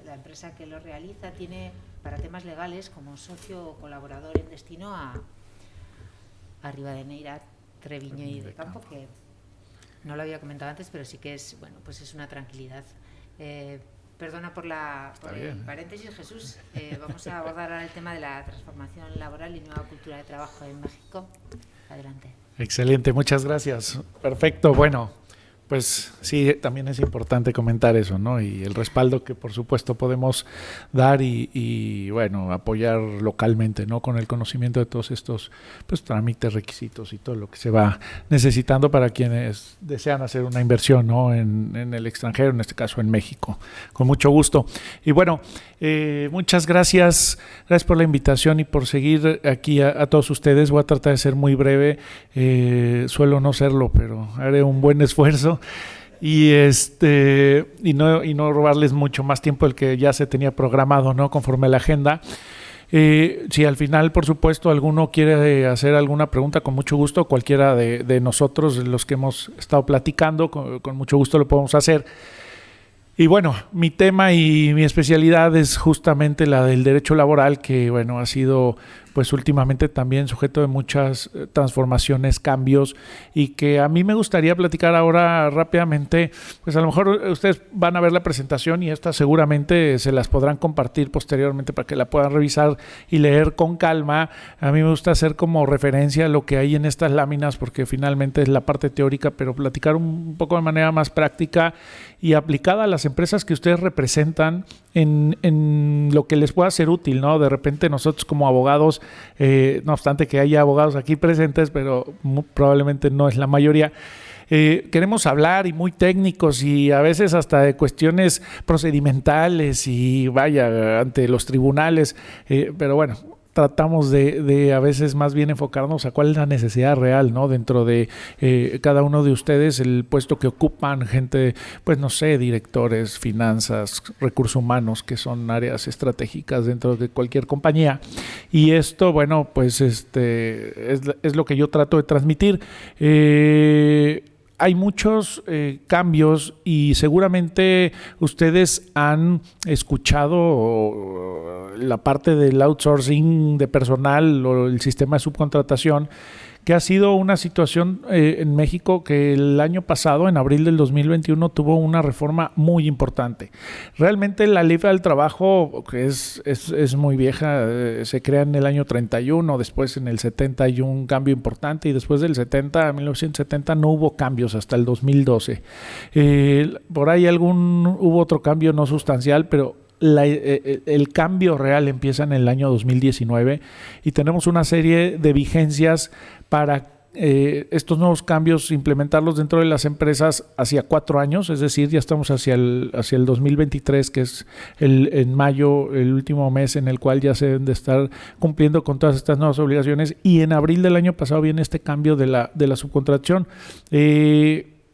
Speaker 4: la empresa que lo realiza tiene para temas legales como socio o colaborador en destino a Rivadeneyra, Treviño y de Campo, que no lo había comentado antes, pero sí que es, bueno, pues es una tranquilidad. Perdona por el paréntesis, Jesús. Vamos a abordar ahora el tema de la transformación laboral y nueva cultura de trabajo en México. Adelante.
Speaker 7: Excelente, muchas gracias. Perfecto, bueno, pues sí, también es importante comentar eso, ¿no? Y el respaldo que por supuesto podemos dar y bueno, apoyar localmente, ¿no? Con el conocimiento de todos estos pues trámites, requisitos y todo lo que se va necesitando para quienes desean hacer una inversión, ¿no? En el extranjero, en este caso en México. Con mucho gusto. Y bueno, muchas gracias. Gracias por la invitación y por seguir aquí a todos ustedes. Voy a tratar de ser muy breve. Suelo no serlo, pero haré un buen esfuerzo. Y no robarles mucho más tiempo del que ya se tenía programado, ¿no? Conforme a la agenda. Si al final, por supuesto, alguno quiere hacer alguna pregunta, con mucho gusto, cualquiera de nosotros, los que hemos estado platicando, con mucho gusto lo podemos hacer. Y bueno, mi tema y mi especialidad es justamente la del derecho laboral, que bueno, ha sido pues últimamente también sujeto de muchas transformaciones, cambios, y que a mí me gustaría platicar ahora rápidamente. Pues a lo mejor ustedes van a ver la presentación y esta seguramente se las podrán compartir posteriormente para que la puedan revisar y leer con calma. A mí me gusta hacer como referencia a lo que hay en estas láminas, porque finalmente es la parte teórica, pero platicar un poco de manera más práctica y aplicada a las empresas que ustedes representan en lo que les pueda ser útil, ¿no? De repente nosotros como abogados, no obstante que haya abogados aquí presentes, pero probablemente no es la mayoría, queremos hablar y muy técnicos y a veces hasta de cuestiones procedimentales y vaya, ante los tribunales, pero bueno, tratamos de a veces más bien enfocarnos a cuál es la necesidad real, ¿no? Dentro de cada uno de ustedes, el puesto que ocupan, gente, pues no sé, directores, finanzas, recursos humanos, que son áreas estratégicas dentro de cualquier compañía. Y esto, bueno, pues es lo que yo trato de transmitir. Hay muchos cambios y seguramente ustedes han escuchado la parte del outsourcing de personal o el sistema de subcontratación, que ha sido una situación en México que el año pasado, en abril del 2021, tuvo una reforma muy importante. Realmente la ley del trabajo, que es muy vieja, se crea en el año 31, después en el 70 hay un cambio importante y después del 1970 no hubo cambios hasta el 2012. Por ahí hubo otro cambio no sustancial, pero el cambio real empieza en el año 2019 y tenemos una serie de vigencias para estos nuevos cambios, implementarlos dentro de las empresas hacia 4 años, es decir, ya estamos hacia el 2023, que es en mayo, el último mes en el cual ya se deben de estar cumpliendo con todas estas nuevas obligaciones, y en abril del año pasado viene este cambio de la subcontratación.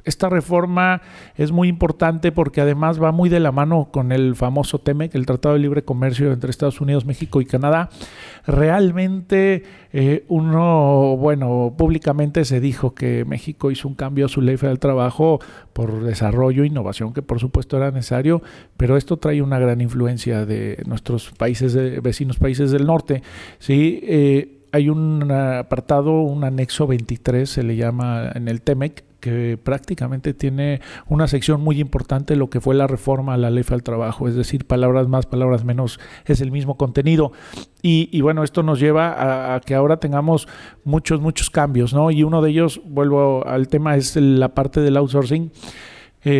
Speaker 7: Esta reforma es muy importante porque además va muy de la mano con el famoso TEMEC, el Tratado de Libre Comercio entre Estados Unidos, México y Canadá. Realmente públicamente se dijo que México hizo un cambio a su ley federal del trabajo por desarrollo e innovación, que por supuesto era necesario, pero esto trae una gran influencia de nuestros vecinos países del norte, ¿sí? Hay un apartado, un anexo 23, se le llama en el TEMEC, que prácticamente tiene una sección muy importante de lo que fue la reforma a la ley federal del trabajo, es decir, palabras más, palabras menos, es el mismo contenido. Y bueno, esto nos lleva a que ahora tengamos muchos cambios, ¿no? Y uno de ellos, vuelvo al tema, es la parte del outsourcing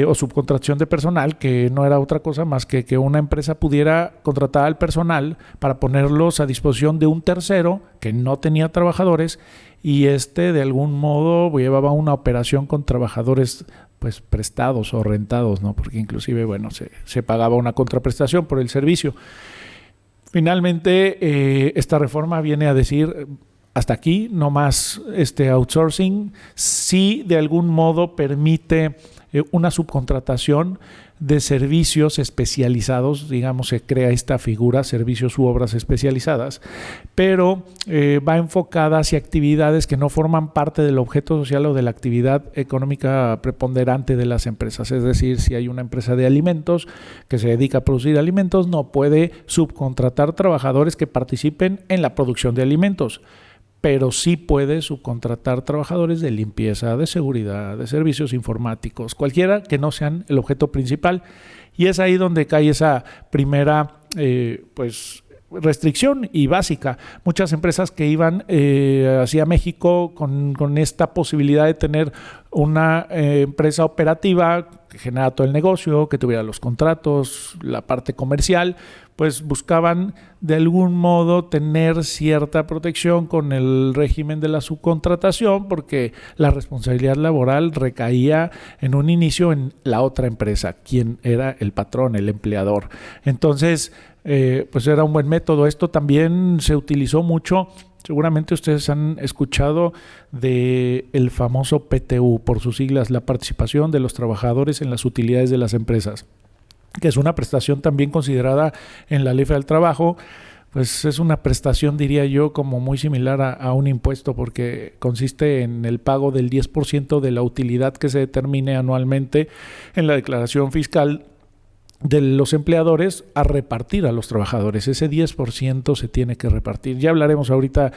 Speaker 7: o subcontratación de personal, que no era otra cosa más que una empresa pudiera contratar al personal para ponerlos a disposición de un tercero que no tenía trabajadores, y de algún modo llevaba una operación con trabajadores pues prestados o rentados, ¿no? Porque inclusive, bueno, se pagaba una contraprestación por el servicio. Finalmente, esta reforma viene a decir: hasta aquí, no más outsourcing. Sí, de algún modo permite una subcontratación de servicios especializados, digamos, se crea esta figura, servicios u obras especializadas, pero va enfocada hacia actividades que no forman parte del objeto social o de la actividad económica preponderante de las empresas. Es decir, si hay una empresa de alimentos que se dedica a producir alimentos, no puede subcontratar trabajadores que participen en la producción de alimentos, pero sí puede subcontratar trabajadores de limpieza, de seguridad, de servicios informáticos, cualquiera que no sean el objeto principal. Y es ahí donde cae esa primera restricción y básica. Muchas empresas que iban hacia México con esta posibilidad de tener una empresa operativa que generara todo el negocio, que tuviera los contratos, la parte comercial, pues buscaban de algún modo tener cierta protección con el régimen de la subcontratación, porque la responsabilidad laboral recaía en un inicio en la otra empresa, quien era el patrón, el empleador. Entonces, pues era un buen método. Esto también se utilizó mucho. Seguramente ustedes han escuchado del famoso PTU, por sus siglas, la participación de los trabajadores en las utilidades de las empresas, que es una prestación también considerada en la ley federal del trabajo. Pues es una prestación, diría yo, como muy similar a un impuesto, porque consiste en el pago del 10% de la utilidad que se determine anualmente en la declaración fiscal de los empleadores a repartir a los trabajadores. Ese 10% se tiene que repartir. Ya hablaremos ahorita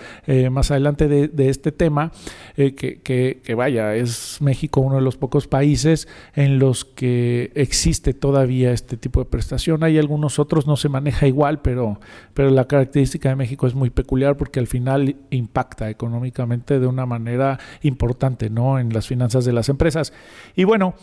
Speaker 7: más adelante de este tema, que vaya, es México uno de los pocos países en los que existe todavía este tipo de prestación. Hay algunos otros, no se maneja igual, pero la característica de México es muy peculiar porque al final impacta económicamente de una manera importante, ¿no?, en las finanzas de las empresas. Y bueno,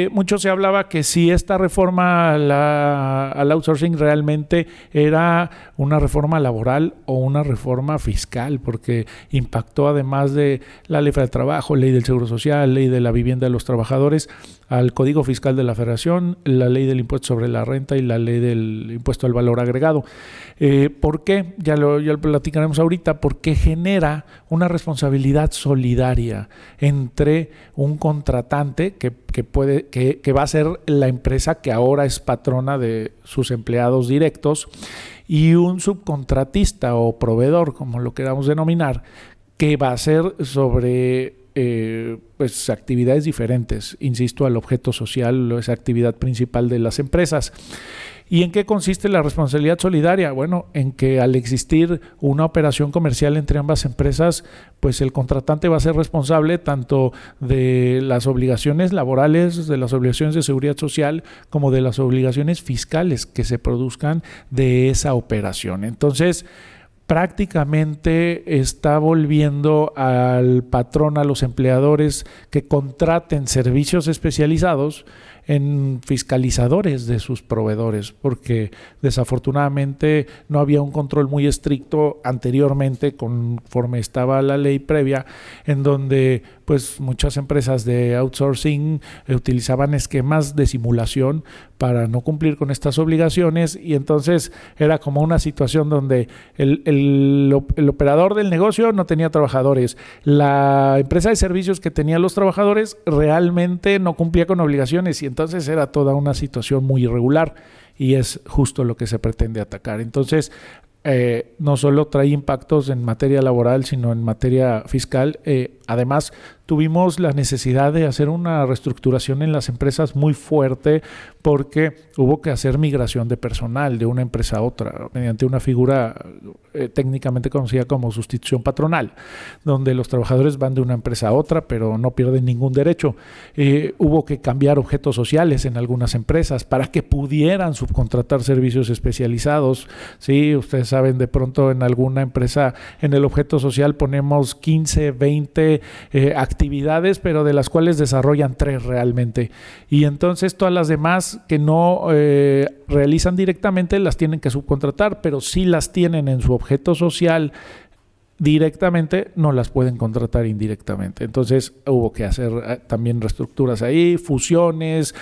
Speaker 7: mucho se hablaba que si esta reforma al outsourcing realmente era una reforma laboral o una reforma fiscal, porque impactó, además de la ley del trabajo, ley del seguro social, ley de la vivienda de los trabajadores, al Código Fiscal de la Federación, la ley del impuesto sobre la renta y la ley del impuesto al valor agregado. ¿Por qué? Ya lo platicaremos ahorita, porque genera una responsabilidad solidaria entre un contratante que va a ser la empresa que ahora es patrona de sus empleados directos, y un subcontratista o proveedor, como lo queramos denominar, que va a ser sobre pues actividades diferentes, insisto, al objeto social, esa actividad principal de las empresas. ¿Y en qué consiste la responsabilidad solidaria? Bueno, en que al existir una operación comercial entre ambas empresas, pues el contratante va a ser responsable tanto de las obligaciones laborales, de las obligaciones de seguridad social, como de las obligaciones fiscales que se produzcan de esa operación. Entonces, prácticamente está volviendo al patrón, a los empleadores que contraten servicios especializados, en fiscalizadores de sus proveedores, porque desafortunadamente no había un control muy estricto anteriormente conforme estaba la ley previa, en donde pues muchas empresas de outsourcing utilizaban esquemas de simulación para no cumplir con estas obligaciones, y entonces era como una situación donde el operador del negocio no tenía trabajadores, la empresa de servicios que tenía los trabajadores realmente no cumplía con obligaciones, y entonces era toda una situación muy irregular, y es justo lo que se pretende atacar. Entonces, no solo trae impactos en materia laboral, sino en materia fiscal. Además, tuvimos la necesidad de hacer una reestructuración en las empresas muy fuerte, porque hubo que hacer migración de personal de una empresa a otra mediante una figura técnicamente conocida como sustitución patronal, donde los trabajadores van de una empresa a otra pero no pierden ningún derecho. Hubo que cambiar objetos sociales en algunas empresas para que pudieran subcontratar servicios especializados. Sí, ustedes saben, de pronto en alguna empresa en el objeto social ponemos 15, 20 actividades, pero de las cuales desarrollan 3 realmente, y entonces todas las demás que no realizan directamente las tienen que subcontratar, pero si las tienen en su objeto social directamente, no las pueden contratar indirectamente. Entonces hubo que hacer también reestructuras ahí, fusiones,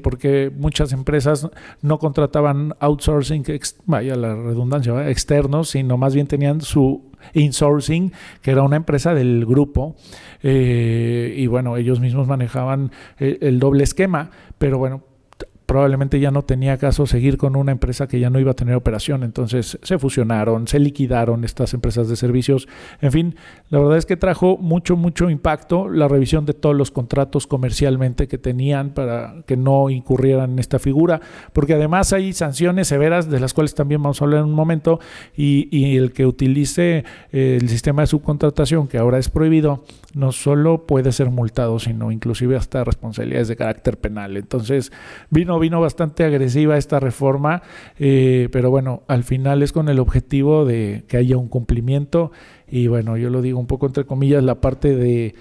Speaker 7: porque muchas empresas no contrataban outsourcing, vaya la redundancia, externos, sino más bien tenían su insourcing, que era una empresa del grupo, y bueno, ellos mismos manejaban el doble esquema, pero bueno, probablemente ya no tenía caso seguir con una empresa que ya no iba a tener operación, entonces se fusionaron, se liquidaron estas empresas de servicios. En fin, la verdad es que trajo mucho impacto la revisión de todos los contratos comercialmente que tenían para que no incurrieran en esta figura, porque además hay sanciones severas de las cuales también vamos a hablar en un momento, y el que utilice el sistema de subcontratación, que ahora es prohibido, no solo puede ser multado, sino inclusive hasta responsabilidades de carácter penal. Entonces vino bastante agresiva esta reforma, pero bueno, al final es con el objetivo de que haya un cumplimiento, y bueno, yo lo digo un poco entre comillas, la parte de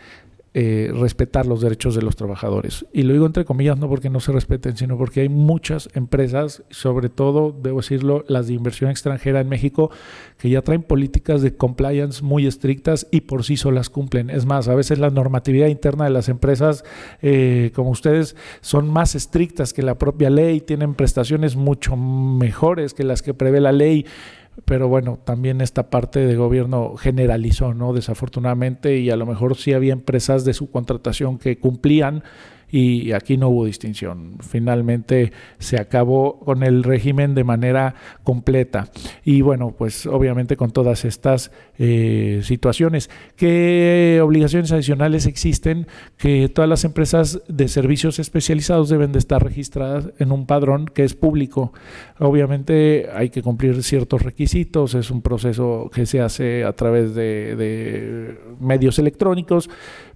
Speaker 7: respetar los derechos de los trabajadores. Y lo digo entre comillas no porque no se respeten, sino porque hay muchas empresas, sobre todo, debo decirlo, las de inversión extranjera en México, que ya traen políticas de compliance muy estrictas y por sí solas cumplen. Es más, a veces la normatividad interna de las empresas, como ustedes, son más estrictas que la propia ley, tienen prestaciones mucho mejores que las que prevé la ley. Pero bueno, también esta parte de gobierno generalizó, ¿no? Desafortunadamente, y a lo mejor sí había empresas de subcontratación que cumplían, y aquí no hubo distinción. Finalmente se acabó con el régimen de manera completa. Y bueno, pues obviamente con todas estas situaciones. ¿Qué obligaciones adicionales existen? Que todas las empresas de servicios especializados deben de estar registradas en un padrón que es público. Obviamente hay que cumplir ciertos requisitos, es un proceso que se hace a través de medios electrónicos,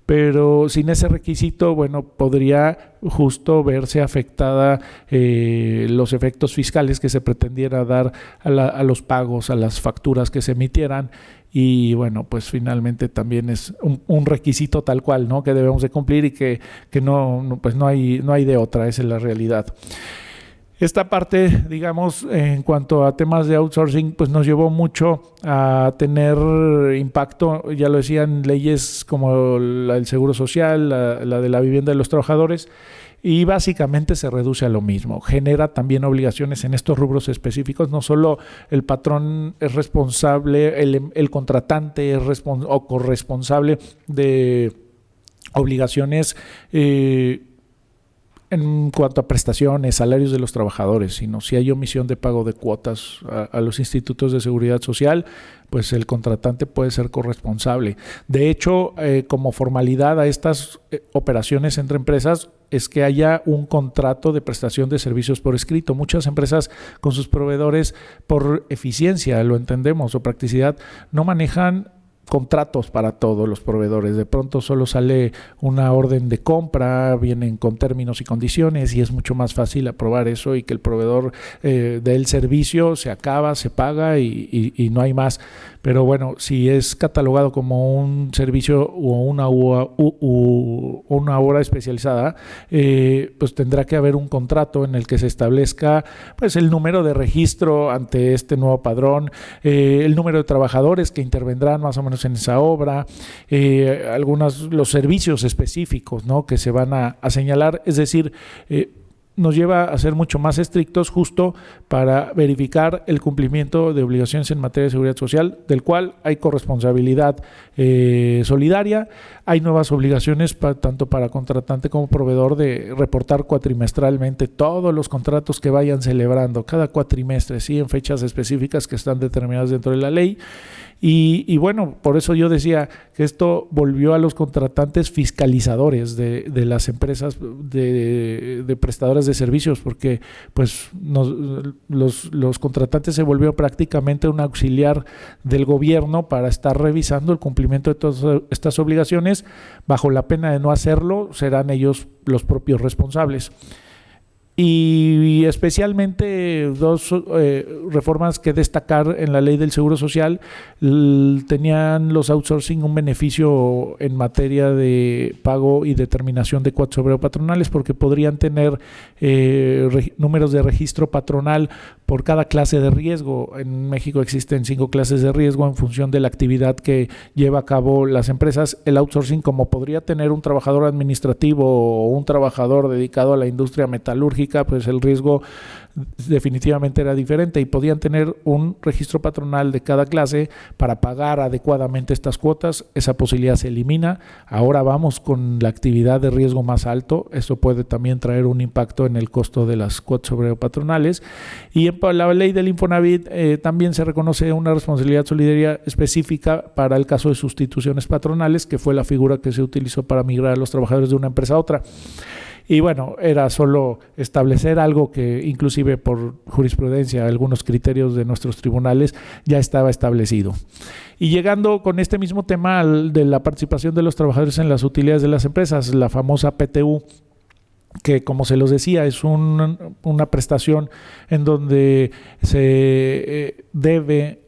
Speaker 7: pero sin ese requisito, bueno, podría justo verse afectada los efectos fiscales que se pretendiera dar a los pagos, a las facturas que se emitieran, y bueno, pues finalmente también es un requisito tal cual, ¿no?, que debemos de cumplir, y que no hay de otra, esa es la realidad. Esta parte, digamos, en cuanto a temas de outsourcing, pues nos llevó mucho a tener impacto, ya lo decían, leyes como la del Seguro Social, la de la vivienda de los trabajadores, y básicamente se reduce a lo mismo. Genera también obligaciones en estos rubros específicos. No solo el patrón es responsable, el contratante es o corresponsable de obligaciones en cuanto a prestaciones, salarios de los trabajadores, sino si hay omisión de pago de cuotas a los institutos de seguridad social, pues el contratante puede ser corresponsable. De hecho, como formalidad a estas operaciones entre empresas, es que haya un contrato de prestación de servicios por escrito. Muchas empresas con sus proveedores, por eficiencia, lo entendemos, o practicidad, no manejan contratos para todos los proveedores. De pronto solo sale una orden de compra, vienen con términos y condiciones y es mucho más fácil aprobar eso y que el proveedor dé el servicio, se acaba, se paga y no hay más. Pero bueno, si es catalogado como un servicio o una obra especializada, pues tendrá que haber un contrato en el que se establezca pues el número de registro ante este nuevo padrón, el número de trabajadores que intervendrán más o menos en esa obra, los servicios específicos, ¿no?, que se van a señalar, es decir, nos lleva a ser mucho más estrictos justo para verificar el cumplimiento de obligaciones en materia de seguridad social, del cual hay corresponsabilidad solidaria, hay nuevas obligaciones tanto para contratante como proveedor de reportar cuatrimestralmente todos los contratos que vayan celebrando cada cuatrimestre, sí, en fechas específicas que están determinadas dentro de la ley. Y bueno, por eso yo decía que esto volvió a los contratantes fiscalizadores de las empresas de prestadoras de servicios, porque pues los contratantes se volvió prácticamente un auxiliar del gobierno para estar revisando el cumplimiento de todas estas obligaciones. Bajo la pena de no hacerlo, serán ellos los propios responsables. Y especialmente dos reformas que destacar en la ley del Seguro Social. Tenían los outsourcing un beneficio en materia de pago y determinación de cuotas obrero patronales, porque podrían tener números de registro patronal por cada clase de riesgo. En México existen 5 clases de riesgo en función de la actividad que lleva a cabo las empresas. El outsourcing, como podría tener un trabajador administrativo o un trabajador dedicado a la industria metalúrgica, pues el riesgo definitivamente era diferente y podían tener un registro patronal de cada clase para pagar adecuadamente estas cuotas. Esa posibilidad se elimina. Ahora vamos con la actividad de riesgo más alto. Eso puede también traer un impacto en el costo de las cuotas obrero patronales. Y en la ley del Infonavit también se reconoce una responsabilidad solidaria específica para el caso de sustituciones patronales, que fue la figura que se utilizó para migrar a los trabajadores de una empresa a otra. Y bueno, era solo establecer algo que inclusive por jurisprudencia, algunos criterios de nuestros tribunales ya estaba establecido. Y llegando con este mismo tema de la participación de los trabajadores en las utilidades de las empresas, la famosa PTU, que como se los decía es una prestación en donde se debe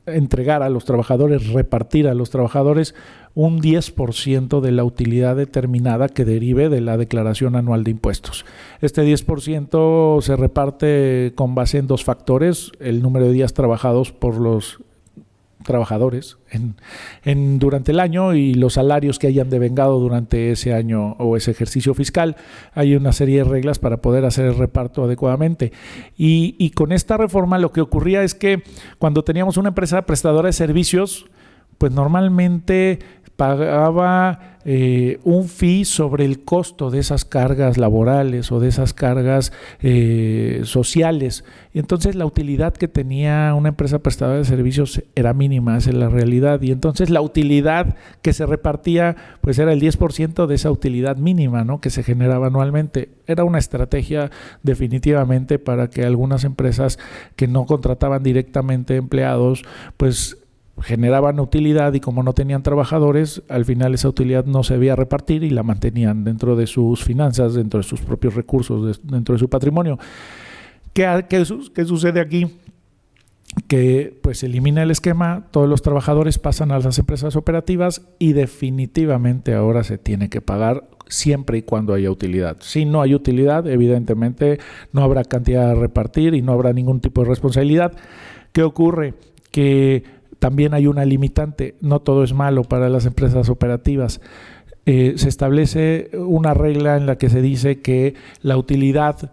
Speaker 7: entregar a los trabajadores, repartir a los trabajadores un 10% de la utilidad determinada que derive de la declaración anual de impuestos. Este 10% se reparte con base en 2 factores: el número de días trabajados por los trabajadores durante el año y los salarios que hayan devengado durante ese año o ese ejercicio fiscal. Hay una serie de reglas para poder hacer el reparto adecuadamente. Y con esta reforma lo que ocurría es que cuando teníamos una empresa prestadora de servicios, pues normalmente pagaba un fee sobre el costo de esas cargas laborales o de esas cargas sociales. Y entonces la utilidad que tenía una empresa prestadora de servicios era mínima, esa es la realidad. Y entonces la utilidad que se repartía pues era el 10% de esa utilidad mínima, ¿no?, que se generaba anualmente. Era una estrategia definitivamente para que algunas empresas que no contrataban directamente empleados pues generaban utilidad, y como no tenían trabajadores, al final esa utilidad no se debía repartir y la mantenían dentro de sus finanzas, dentro de sus propios recursos, dentro de su patrimonio. ¿Qué sucede aquí? que pues elimina el esquema, todos los trabajadores pasan a las empresas operativas y definitivamente ahora se tiene que pagar siempre y cuando haya utilidad. Si no hay utilidad, evidentemente no habrá cantidad a repartir y no habrá ningún tipo de responsabilidad. ¿Qué ocurre? Que también hay una limitante, no todo es malo para las empresas operativas. Se establece una regla en la que se dice que la utilidad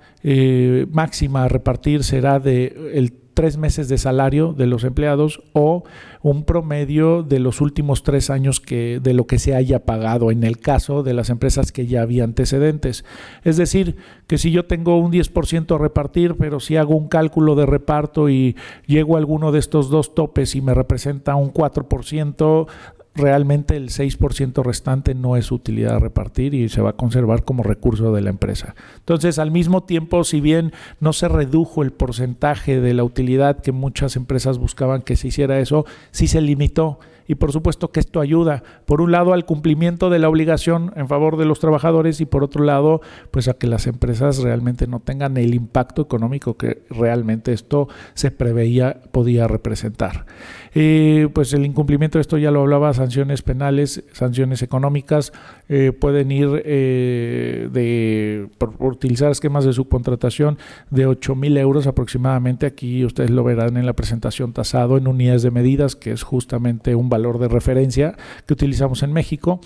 Speaker 7: máxima a repartir será de 3 meses de salario de los empleados o un promedio de los últimos 3 años de lo que se haya pagado en el caso de las empresas que ya había antecedentes. Es decir, que si yo tengo un 10% a repartir, pero si hago un cálculo de reparto y llego a alguno de estos 2 topes y me representa un 4%, realmente el 6% restante no es utilidad a repartir y se va a conservar como recurso de la empresa. Entonces, al mismo tiempo, si bien no se redujo el porcentaje de la utilidad que muchas empresas buscaban que se hiciera eso, sí se limitó. Y por supuesto que esto ayuda, por un lado, al cumplimiento de la obligación en favor de los trabajadores y por otro lado, pues a que las empresas realmente no tengan el impacto económico que realmente esto se preveía podía representar. Pues el incumplimiento de esto ya lo hablaba, sanciones penales, sanciones económicas, pueden ir por utilizar esquemas de subcontratación de 8,000 euros aproximadamente. Aquí ustedes lo verán en la presentación tasado en unidades de medidas, que es justamente un valor de referencia que utilizamos en México.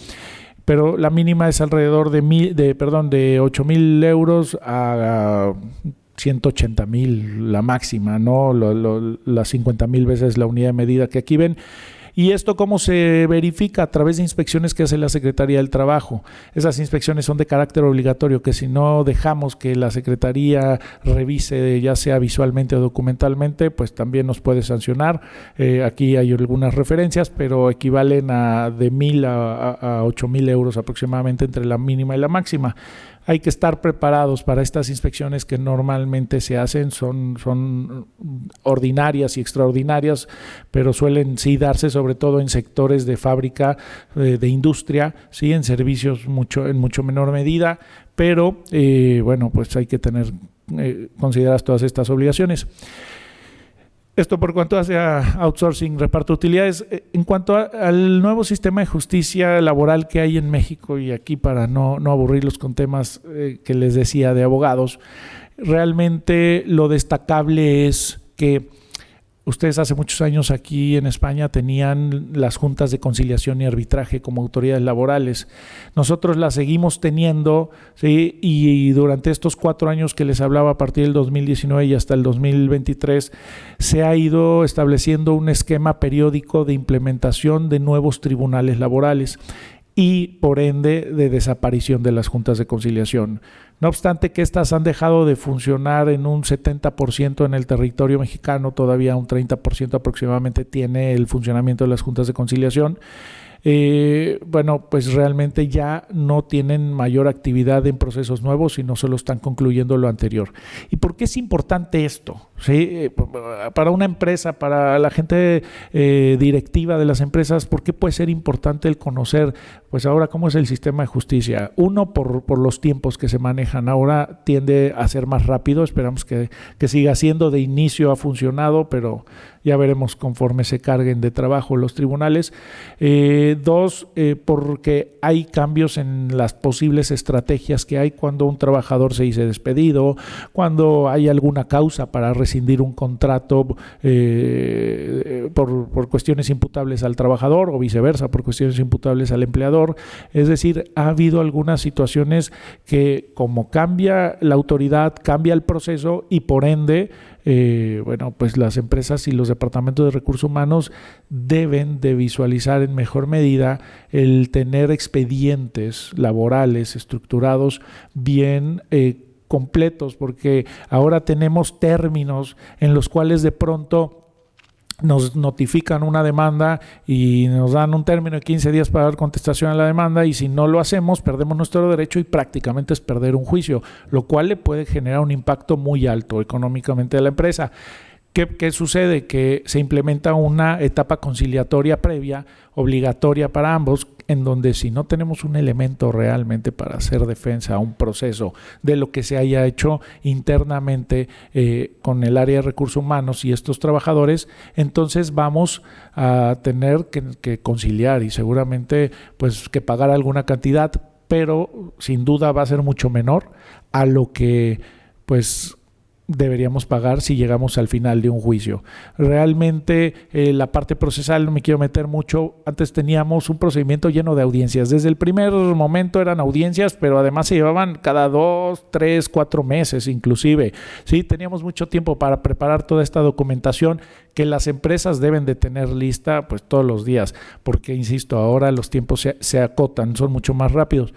Speaker 7: Pero la mínima es alrededor de 8,000 euros a 180,000 la máxima, ¿no? Las 50,000 veces la unidad de medida que aquí ven. ¿Y esto cómo se verifica? A través de inspecciones que hace la Secretaría del Trabajo. Esas inspecciones son de carácter obligatorio, que si no dejamos que la Secretaría revise, ya sea visualmente o documentalmente, pues también nos puede sancionar. Aquí hay algunas referencias, pero equivalen de 1,000 a 8,000 euros aproximadamente entre la mínima y la máxima. Hay que estar preparados para estas inspecciones que normalmente se hacen, son ordinarias y extraordinarias, pero suelen sí darse sobre todo en sectores de fábrica, de industria, sí, en servicios en mucho menor medida, pero bueno, pues hay que tener consideradas todas estas obligaciones. Esto por cuanto hace a outsourcing, reparto de utilidades. En cuanto al nuevo sistema de justicia laboral que hay en México, y aquí para no aburrirlos con temas que les decía de abogados, realmente lo destacable es que ustedes hace muchos años aquí en España tenían las juntas de conciliación y arbitraje como autoridades laborales. Nosotros las seguimos teniendo, ¿sí? Y durante estos 4 años que les hablaba, a partir del 2019 y hasta el 2023, se ha ido estableciendo un esquema periódico de implementación de nuevos tribunales laborales y por ende de desaparición de las juntas de conciliación. No obstante que estas han dejado de funcionar en un 70% en el territorio mexicano, todavía un 30% aproximadamente tiene el funcionamiento de las juntas de conciliación. Bueno, pues realmente ya no tienen mayor actividad en procesos nuevos, sino solo están concluyendo lo anterior. ¿Y por qué es importante esto? ¿Sí? Para una empresa, para la gente directiva de las empresas, ¿por qué puede ser importante el conocer, pues ahora, cómo es el sistema de justicia? Uno, por los tiempos que se manejan. Ahora tiende a ser más rápido, esperamos que siga siendo. De inicio ha funcionado, pero ya veremos conforme se carguen de trabajo los tribunales. 2, porque hay cambios en las posibles estrategias que hay cuando un trabajador se dice despedido, cuando hay alguna causa para rescindir un contrato por cuestiones imputables al trabajador o viceversa, por cuestiones imputables al empleador. Es decir, ha habido algunas situaciones que, como cambia la autoridad, cambia el proceso y por ende, bueno, pues las empresas y los departamentos de recursos humanos deben de visualizar en mejor medida el tener expedientes laborales estructurados bien completos, porque ahora tenemos términos en los cuales de pronto nos notifican una demanda y nos dan un término de 15 días para dar contestación a la demanda, y si no lo hacemos perdemos nuestro derecho y prácticamente es perder un juicio, lo cual le puede generar un impacto muy alto económicamente a la empresa. ¿Qué sucede? Que se implementa una etapa conciliatoria previa, obligatoria para ambos, en donde si no tenemos un elemento realmente para hacer defensa a un proceso de lo que se haya hecho internamente con el área de recursos humanos y estos trabajadores, entonces vamos a tener que conciliar y seguramente pues que pagar alguna cantidad, pero sin duda va a ser mucho menor a lo que pues deberíamos pagar si llegamos al final de un juicio. Realmente la parte procesal, no me quiero meter mucho, antes teníamos un procedimiento lleno de audiencias. Desde el primer momento eran audiencias, pero además se llevaban cada 2, 3, 4 meses inclusive. Sí, teníamos mucho tiempo para preparar toda esta documentación que las empresas deben de tener lista pues todos los días, porque insisto, ahora los tiempos se acotan, son mucho más rápidos.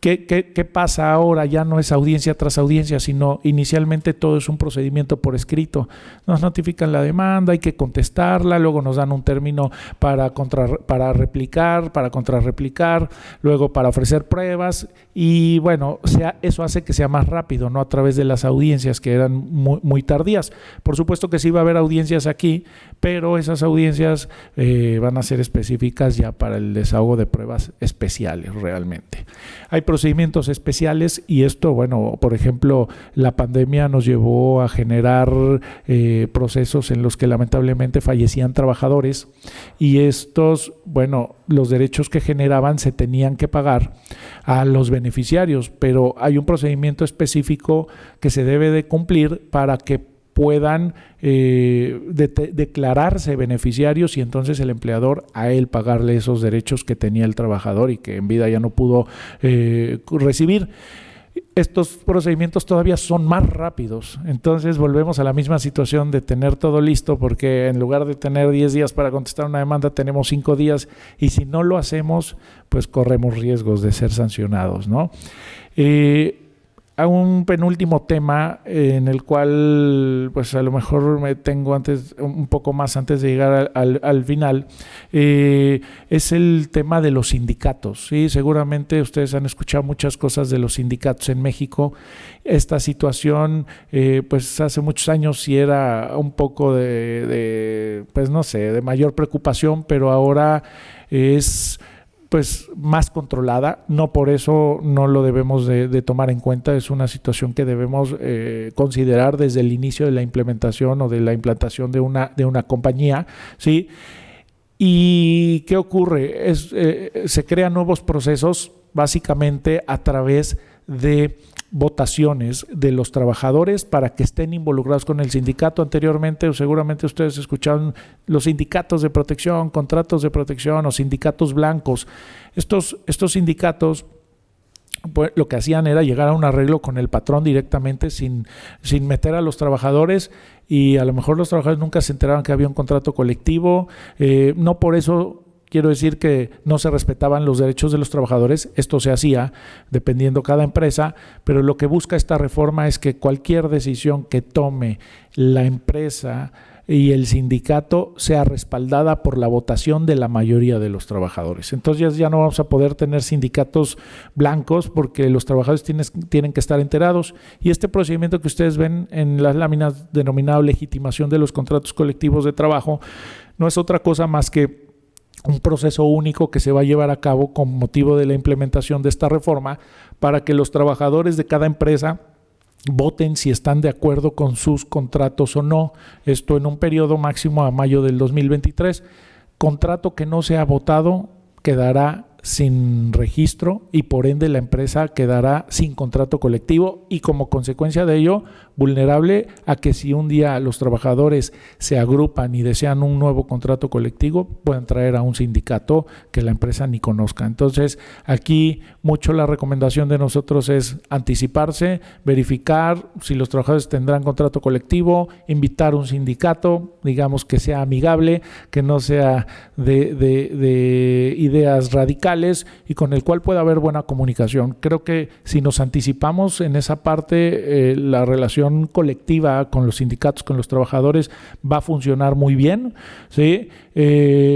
Speaker 7: ¿Qué pasa ahora? Ya no es audiencia tras audiencia, sino inicialmente todo es un procedimiento por escrito. Nos notifican la demanda, hay que contestarla, luego nos dan un término para replicar, para contrarreplicar, luego para ofrecer pruebas y bueno, eso hace que sea más rápido, no a través de las audiencias que eran muy, muy tardías. Por supuesto que sí va a haber audiencias aquí, pero esas audiencias van a ser específicas ya para el desahogo de pruebas especiales realmente. Hay procedimientos especiales y esto, bueno, por ejemplo, la pandemia nos llevó a generar procesos en los que lamentablemente fallecían trabajadores y estos, bueno, los derechos que generaban se tenían que pagar a los beneficiarios, pero hay un procedimiento específico que se debe de cumplir para que puedan declararse beneficiarios y entonces el empleador a él pagarle esos derechos que tenía el trabajador y que en vida ya no pudo recibir. Estos procedimientos todavía son más rápidos, entonces volvemos a la misma situación de tener todo listo, porque en lugar de tener 10 días para contestar una demanda tenemos 5 días y si no lo hacemos pues corremos riesgos de ser sancionados, ¿no? A un penúltimo tema en el cual pues a lo mejor me tengo un poco más antes de llegar al final, es el tema de los sindicatos. ¿Sí? Seguramente ustedes han escuchado muchas cosas de los sindicatos en México. Esta situación pues hace muchos años sí era un poco pues no sé, de mayor preocupación, pero ahora es pues más controlada, no por eso no lo debemos de tomar en cuenta, es una situación que debemos considerar desde el inicio de la implementación o de la implantación de una compañía, ¿sí? ¿Y qué ocurre? Se crean nuevos procesos básicamente a través de votaciones de los trabajadores para que estén involucrados con el sindicato. Anteriormente, seguramente ustedes escucharon los sindicatos de protección, contratos de protección o sindicatos blancos. Estos sindicatos pues, lo que hacían era llegar a un arreglo con el patrón directamente sin meter a los trabajadores y a lo mejor los trabajadores nunca se enteraban que había un contrato colectivo. No por eso quiero decir que no se respetaban los derechos de los trabajadores, esto se hacía dependiendo cada empresa, pero lo que busca esta reforma es que cualquier decisión que tome la empresa y el sindicato sea respaldada por la votación de la mayoría de los trabajadores. Entonces ya no vamos a poder tener sindicatos blancos porque los trabajadores tienen que estar enterados y este procedimiento que ustedes ven en las láminas denominado legitimación de los contratos colectivos de trabajo no es otra cosa más que un proceso único que se va a llevar a cabo con motivo de la implementación de esta reforma para que los trabajadores de cada empresa voten si están de acuerdo con sus contratos o no. Esto en un periodo máximo a mayo del 2023. Contrato que no sea votado quedará sin registro y por ende la empresa quedará sin contrato colectivo y como consecuencia de ello vulnerable a que si un día los trabajadores se agrupan y desean un nuevo contrato colectivo puedan traer a un sindicato que la empresa ni conozca. Entonces aquí mucho la recomendación de nosotros es anticiparse, verificar si los trabajadores tendrán contrato colectivo, invitar un sindicato, digamos que sea amigable, que no sea de ideas radicales locales y con el cual pueda haber buena comunicación. Creo que si nos anticipamos en esa parte, la relación colectiva con los sindicatos, con los trabajadores, va a funcionar muy bien, ¿sí?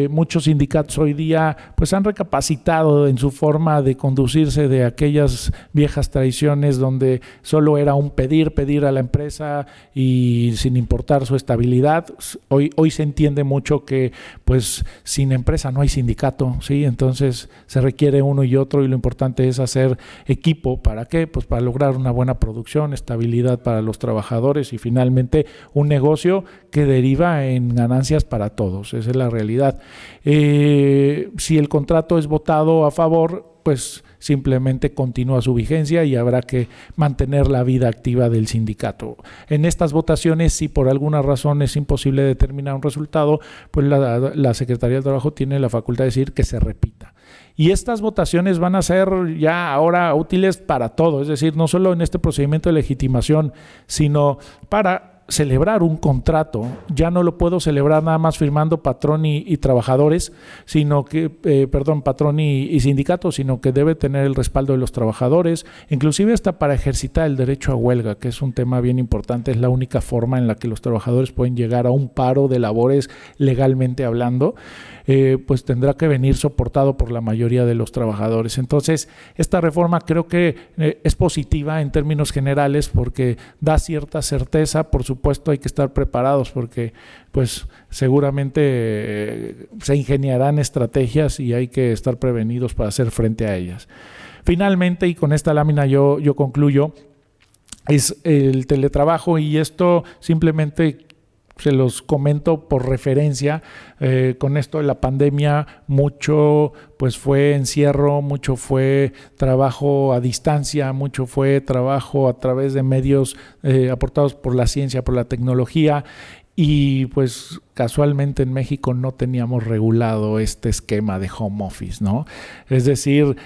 Speaker 7: Muchos sindicatos hoy día pues han recapacitado en su forma de conducirse de aquellas viejas tradiciones donde solo era un pedir a la empresa y sin importar su estabilidad. Hoy se entiende mucho que pues sin empresa no hay sindicato, ¿sí? Entonces se requiere uno y otro, y lo importante es hacer equipo. ¿Para qué? Pues para lograr una buena producción, estabilidad para los trabajadores y finalmente un negocio que deriva en ganancias para todos. Esa es la realidad. Si el contrato es votado a favor, pues simplemente continúa su vigencia y habrá que mantener la vida activa del sindicato. En estas votaciones, si por alguna razón es imposible determinar un resultado, pues la Secretaría del Trabajo tiene la facultad de decir que se repita. Y estas votaciones van a ser ya ahora útiles para todo, es decir, no solo en este procedimiento de legitimación, sino para celebrar un contrato. Ya no lo puedo celebrar nada más firmando patrón y trabajadores, sino que, patrón y sindicato, sino que debe tener el respaldo de los trabajadores, inclusive hasta para ejercitar el derecho a huelga, que es un tema bien importante. Es la única forma en la que los trabajadores pueden llegar a un paro de labores legalmente hablando. Pues tendrá que venir soportado por la mayoría de los trabajadores. Entonces, esta reforma creo que es positiva en términos generales porque da cierta certeza. Por supuesto, hay que estar preparados porque pues seguramente se ingeniarán estrategias y hay que estar prevenidos para hacer frente a ellas. Finalmente, y con esta lámina yo concluyo, es el teletrabajo, y esto simplemente se los comento por referencia. Con esto de la pandemia, mucho pues fue encierro, mucho fue trabajo a distancia, mucho fue trabajo a través de medios aportados por la ciencia, por la tecnología, y pues casualmente en México no teníamos regulado este esquema de home office, ¿no? Es decir,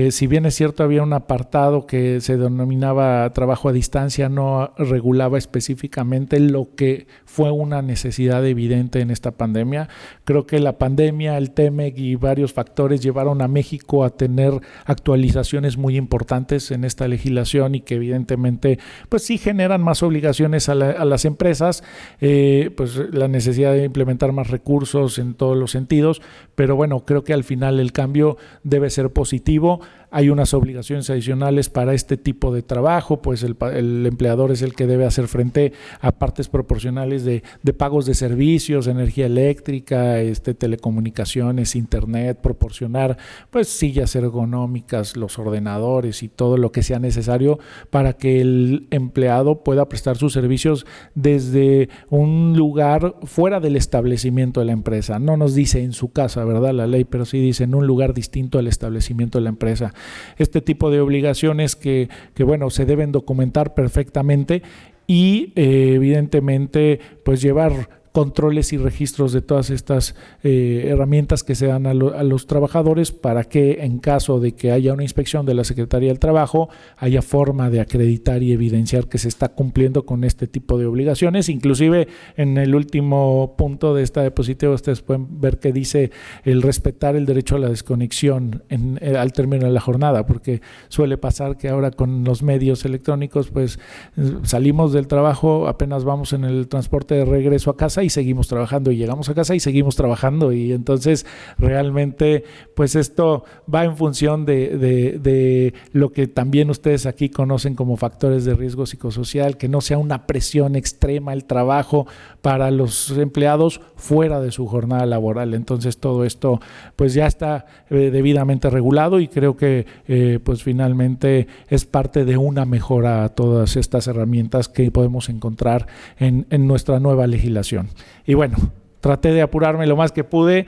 Speaker 7: si bien es cierto había un apartado que se denominaba trabajo a distancia, no regulaba específicamente lo que fue una necesidad evidente en esta pandemia. Creo que la pandemia, el TEMEC y varios factores llevaron a México a tener actualizaciones muy importantes en esta legislación y que evidentemente pues sí generan más obligaciones a las empresas, pues la necesidad de implementar más recursos en todos los sentidos, pero bueno, creo que al final el cambio debe ser positivo. Hay unas obligaciones adicionales para este tipo de trabajo, pues el empleador es el que debe hacer frente a partes proporcionales de pagos de servicios, energía eléctrica, telecomunicaciones, internet, proporcionar pues sillas ergonómicas, los ordenadores y todo lo que sea necesario para que el empleado pueda prestar sus servicios desde un lugar fuera del establecimiento de la empresa. No nos dice en su casa, ¿verdad?, la ley, pero sí dice en un lugar distinto al establecimiento de la empresa. Este tipo de obligaciones que bueno, se deben documentar perfectamente y evidentemente pues llevar controles y registros de todas estas herramientas que se dan a los trabajadores para que en caso de que haya una inspección de la Secretaría del Trabajo haya forma de acreditar y evidenciar que se está cumpliendo con este tipo de obligaciones. Inclusive en el último punto de esta diapositiva ustedes pueden ver que dice el respetar el derecho a la desconexión al término de la jornada, porque suele pasar que ahora con los medios electrónicos pues salimos del trabajo, apenas vamos en el transporte de regreso a casa y seguimos trabajando, y llegamos a casa y seguimos trabajando, y entonces realmente pues esto va en función de lo que también ustedes aquí conocen como factores de riesgo psicosocial, que no sea una presión extrema el trabajo para los empleados fuera de su jornada laboral. Entonces todo esto pues ya está debidamente regulado y creo que pues finalmente es parte de una mejora a todas estas herramientas que podemos encontrar en nuestra nueva legislación. Y bueno, traté de apurarme lo más que pude.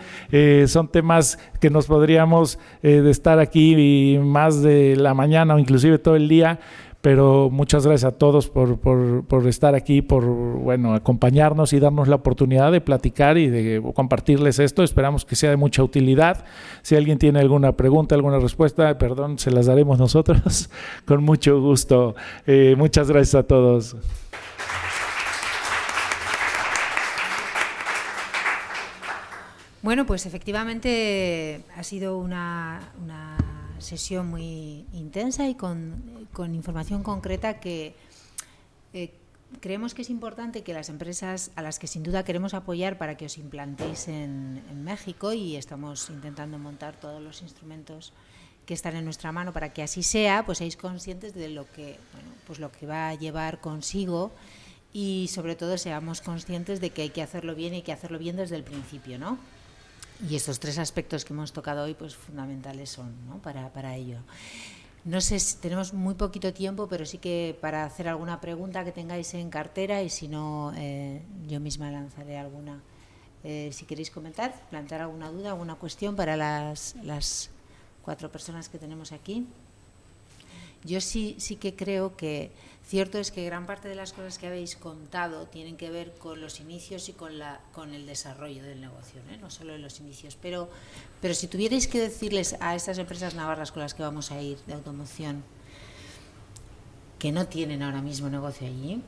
Speaker 7: Son temas que nos podríamos de estar aquí más de la mañana o inclusive todo el día, pero muchas gracias a todos por estar aquí, por bueno, acompañarnos y darnos la oportunidad de platicar y de compartirles esto. Esperamos que sea de mucha utilidad. Si alguien tiene alguna pregunta, alguna respuesta, perdón, se las daremos nosotros con mucho gusto. Muchas gracias a todos.
Speaker 4: Bueno, pues efectivamente ha sido una sesión muy intensa y con información concreta que creemos que es importante que las empresas a las que sin duda queremos apoyar para que os implantéis en México, y estamos intentando montar todos los instrumentos que están en nuestra mano para que así sea, pues seáis conscientes de lo que, bueno, pues lo que va a llevar consigo, y sobre todo seamos conscientes de que hay que hacerlo bien y hay que hacerlo bien desde el principio, ¿no? Y estos 3 aspectos que hemos tocado hoy, pues fundamentales son, ¿no? para ello. No sé si tenemos muy poquito tiempo, pero sí que para hacer alguna pregunta que tengáis en cartera, y si no, yo misma lanzaré alguna. Si queréis comentar, plantear alguna duda, alguna cuestión para las 4 personas que tenemos aquí. Yo sí que creo que cierto es que gran parte de las cosas que habéis contado tienen que ver con los inicios y con el desarrollo del negocio, ¿eh? No solo en los inicios. Pero si tuvierais que decirles a estas empresas navarras con las que vamos a ir de automoción que no tienen ahora mismo negocio allí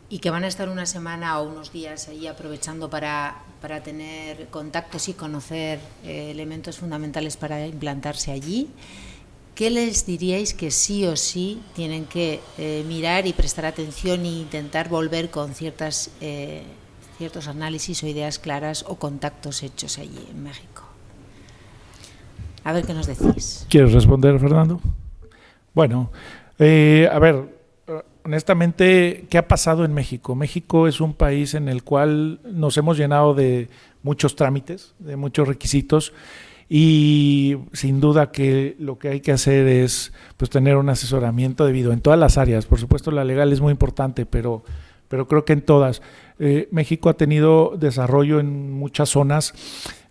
Speaker 4: y que van a estar una semana o unos días allí aprovechando para tener contactos y conocer elementos fundamentales para implantarse allí, ¿qué les diríais que sí o sí tienen que mirar y prestar atención e intentar volver con ciertos análisis o ideas claras o contactos hechos allí en México? A ver qué nos decís.
Speaker 7: ¿Quieres responder, Fernando? Bueno, a ver, honestamente, ¿qué ha pasado en México? México es un país en el cual nos hemos llenado de muchos trámites, de muchos requisitos, y sin duda que lo que hay que hacer es pues tener un asesoramiento debido en todas las áreas. Por supuesto, la legal es muy importante, pero creo que en todas. México ha tenido desarrollo en muchas zonas.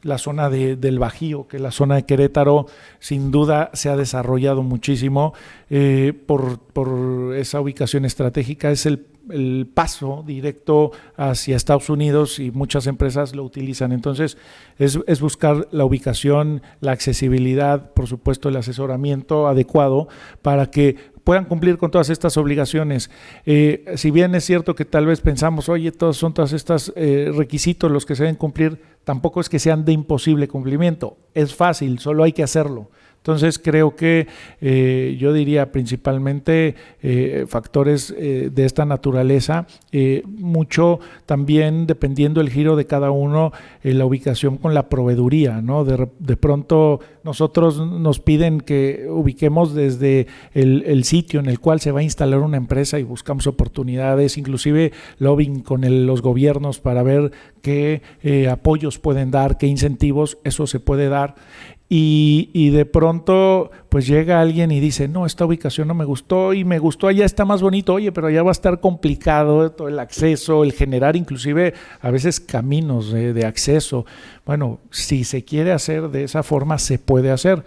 Speaker 7: La zona del Bajío, que es la zona de Querétaro, sin duda se ha desarrollado muchísimo por esa ubicación estratégica. Es el paso directo hacia Estados Unidos y muchas empresas lo utilizan. Entonces, es buscar la ubicación, la accesibilidad, por supuesto, el asesoramiento adecuado para que puedan cumplir con todas estas obligaciones. Si bien es cierto que tal vez pensamos, oye, todos estos requisitos los que se deben cumplir, tampoco es que sean de imposible cumplimiento. Es fácil, solo hay que hacerlo. Entonces creo que yo diría principalmente factores de esta naturaleza, mucho también dependiendo el giro de cada uno, la ubicación con la proveeduría, ¿no? De pronto nosotros nos piden que ubiquemos desde el sitio en el cual se va a instalar una empresa y buscamos oportunidades, inclusive lobbying con los gobiernos para ver qué apoyos pueden dar, qué incentivos, eso se puede dar. Y de pronto pues llega alguien y dice, no, esta ubicación no me gustó y me gustó, allá está más bonito, oye, pero allá va a estar complicado todo el acceso, el generar inclusive a veces caminos de acceso. Bueno, si se quiere hacer de esa forma, se puede hacer.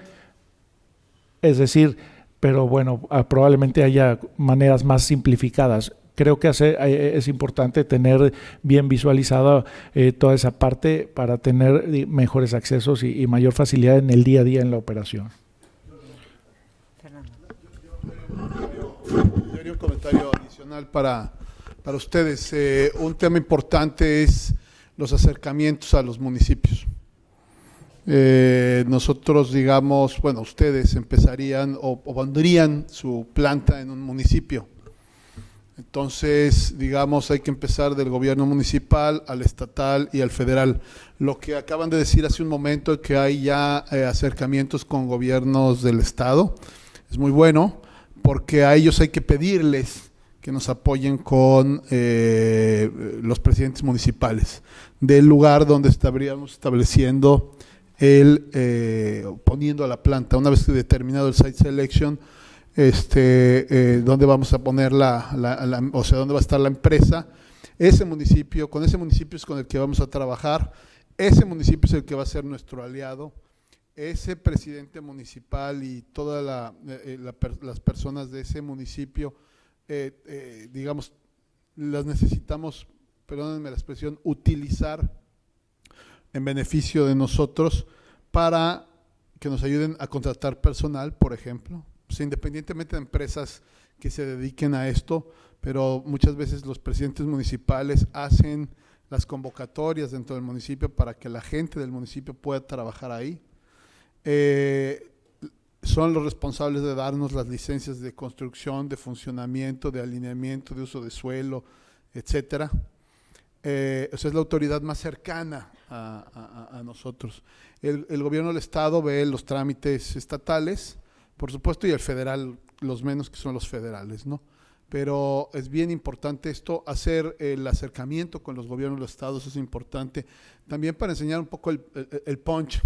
Speaker 7: Es decir, pero bueno, probablemente haya maneras más simplificadas. Creo que es importante tener bien visualizada toda esa parte para tener mejores accesos y mayor facilidad en el día a día en la operación.
Speaker 4: Fernando.
Speaker 1: Yo haría un comentario adicional para ustedes. Un tema importante es los acercamientos a los municipios. Nosotros, digamos, bueno, ustedes empezarían o pondrían su planta en un municipio. Entonces, digamos, hay que empezar del gobierno municipal al estatal y al federal. Lo que acaban de decir hace un momento es que hay ya acercamientos con gobiernos del estado. Es muy bueno porque a ellos hay que pedirles que nos apoyen con los presidentes municipales del lugar donde estaríamos estableciendo poniendo la planta. Una vez que determinado el site selection, dónde vamos a poner o sea, dónde va a estar la empresa, ese municipio, con ese municipio es con el que vamos a trabajar, ese municipio es el que va a ser nuestro aliado, ese presidente municipal y todas las personas de ese municipio, digamos, las necesitamos, perdónenme la expresión, utilizar en beneficio de nosotros para que nos ayuden a contratar personal, por ejemplo. O sea, independientemente de empresas que se dediquen a esto, pero muchas veces los presidentes municipales hacen las convocatorias dentro del municipio para que la gente del municipio pueda trabajar ahí. Son los responsables de darnos las licencias de construcción, de funcionamiento, de alineamiento, de uso de suelo, etcétera. O sea, es la autoridad más cercana a nosotros. El gobierno del estado ve los trámites estatales, por supuesto, y el federal, los menos, que son los federales, ¿no? Pero es bien importante esto, hacer el acercamiento con los gobiernos de los estados es importante, también para enseñar un poco el punch,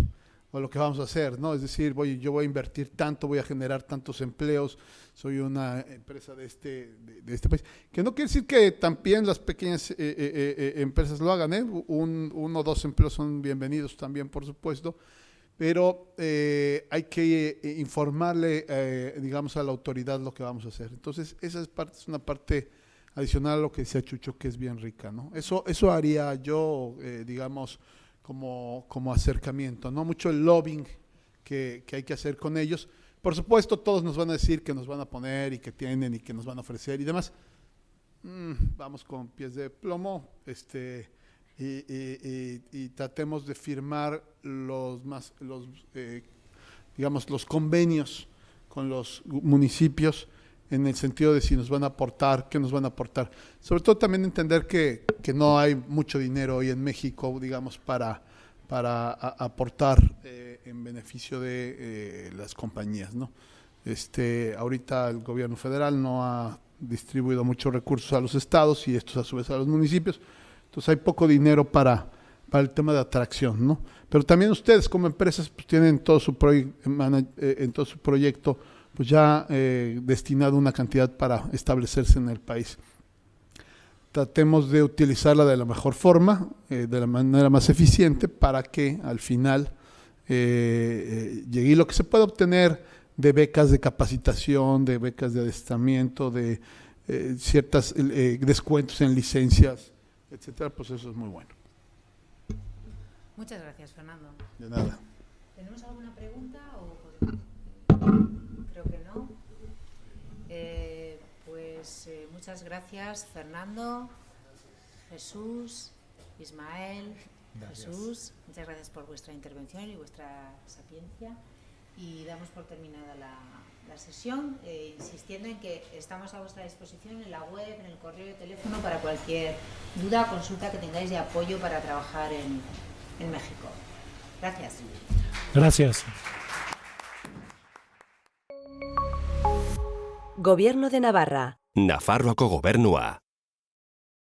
Speaker 1: o lo que vamos a hacer, ¿no? Es decir, yo voy a invertir tanto, voy a generar tantos empleos, soy una empresa de este país. Que no quiere decir que también las pequeñas empresas lo hagan, ¿eh? Uno o dos empleos son bienvenidos también, por supuesto, pero hay que informarle, digamos, a la autoridad lo que vamos a hacer. Entonces, esa es una parte adicional a lo que decía Chucho, que es bien rica, ¿no? Eso haría yo, digamos, como acercamiento, no mucho el lobbying que hay que hacer con ellos. Por supuesto, todos nos van a decir que nos van a poner y que tienen y que nos van a ofrecer y demás. Vamos con pies de plomo, y tratemos de firmar digamos, los convenios con los municipios en el sentido de si nos van a aportar, qué nos van a aportar. Sobre todo también entender que no hay mucho dinero hoy en México, digamos, para aportar en beneficio de las compañías, ¿no? Ahorita el gobierno federal no ha distribuido muchos recursos a los estados y estos a su vez a los municipios. Entonces hay poco dinero para el tema de atracción, ¿no? Pero también ustedes como empresas pues, tienen todo su en todo su proyecto pues ya destinado una cantidad para establecerse en el país. Tratemos de utilizarla de la mejor forma, de la manera más eficiente, para que al final llegue. Y lo que se puede obtener de becas de capacitación, de becas de adiestramiento, de ciertos descuentos en licencias, etcétera, pues eso es muy bueno.
Speaker 4: Muchas gracias, Fernando.
Speaker 1: De nada.
Speaker 4: ¿Tenemos alguna pregunta o creo que no? Muchas gracias, Fernando, Jesús, Ismael,
Speaker 7: Gracias.
Speaker 4: Jesús. Muchas gracias por vuestra intervención y vuestra sapiencia. Y damos por terminada la sesión, insistiendo en que estamos a vuestra disposición en la web, en el correo de teléfono para cualquier duda o consulta que tengáis de apoyo para trabajar en México. Gracias.
Speaker 7: Gracias.
Speaker 8: Gobierno de Navarra.
Speaker 2: Nafarroako Gobernua.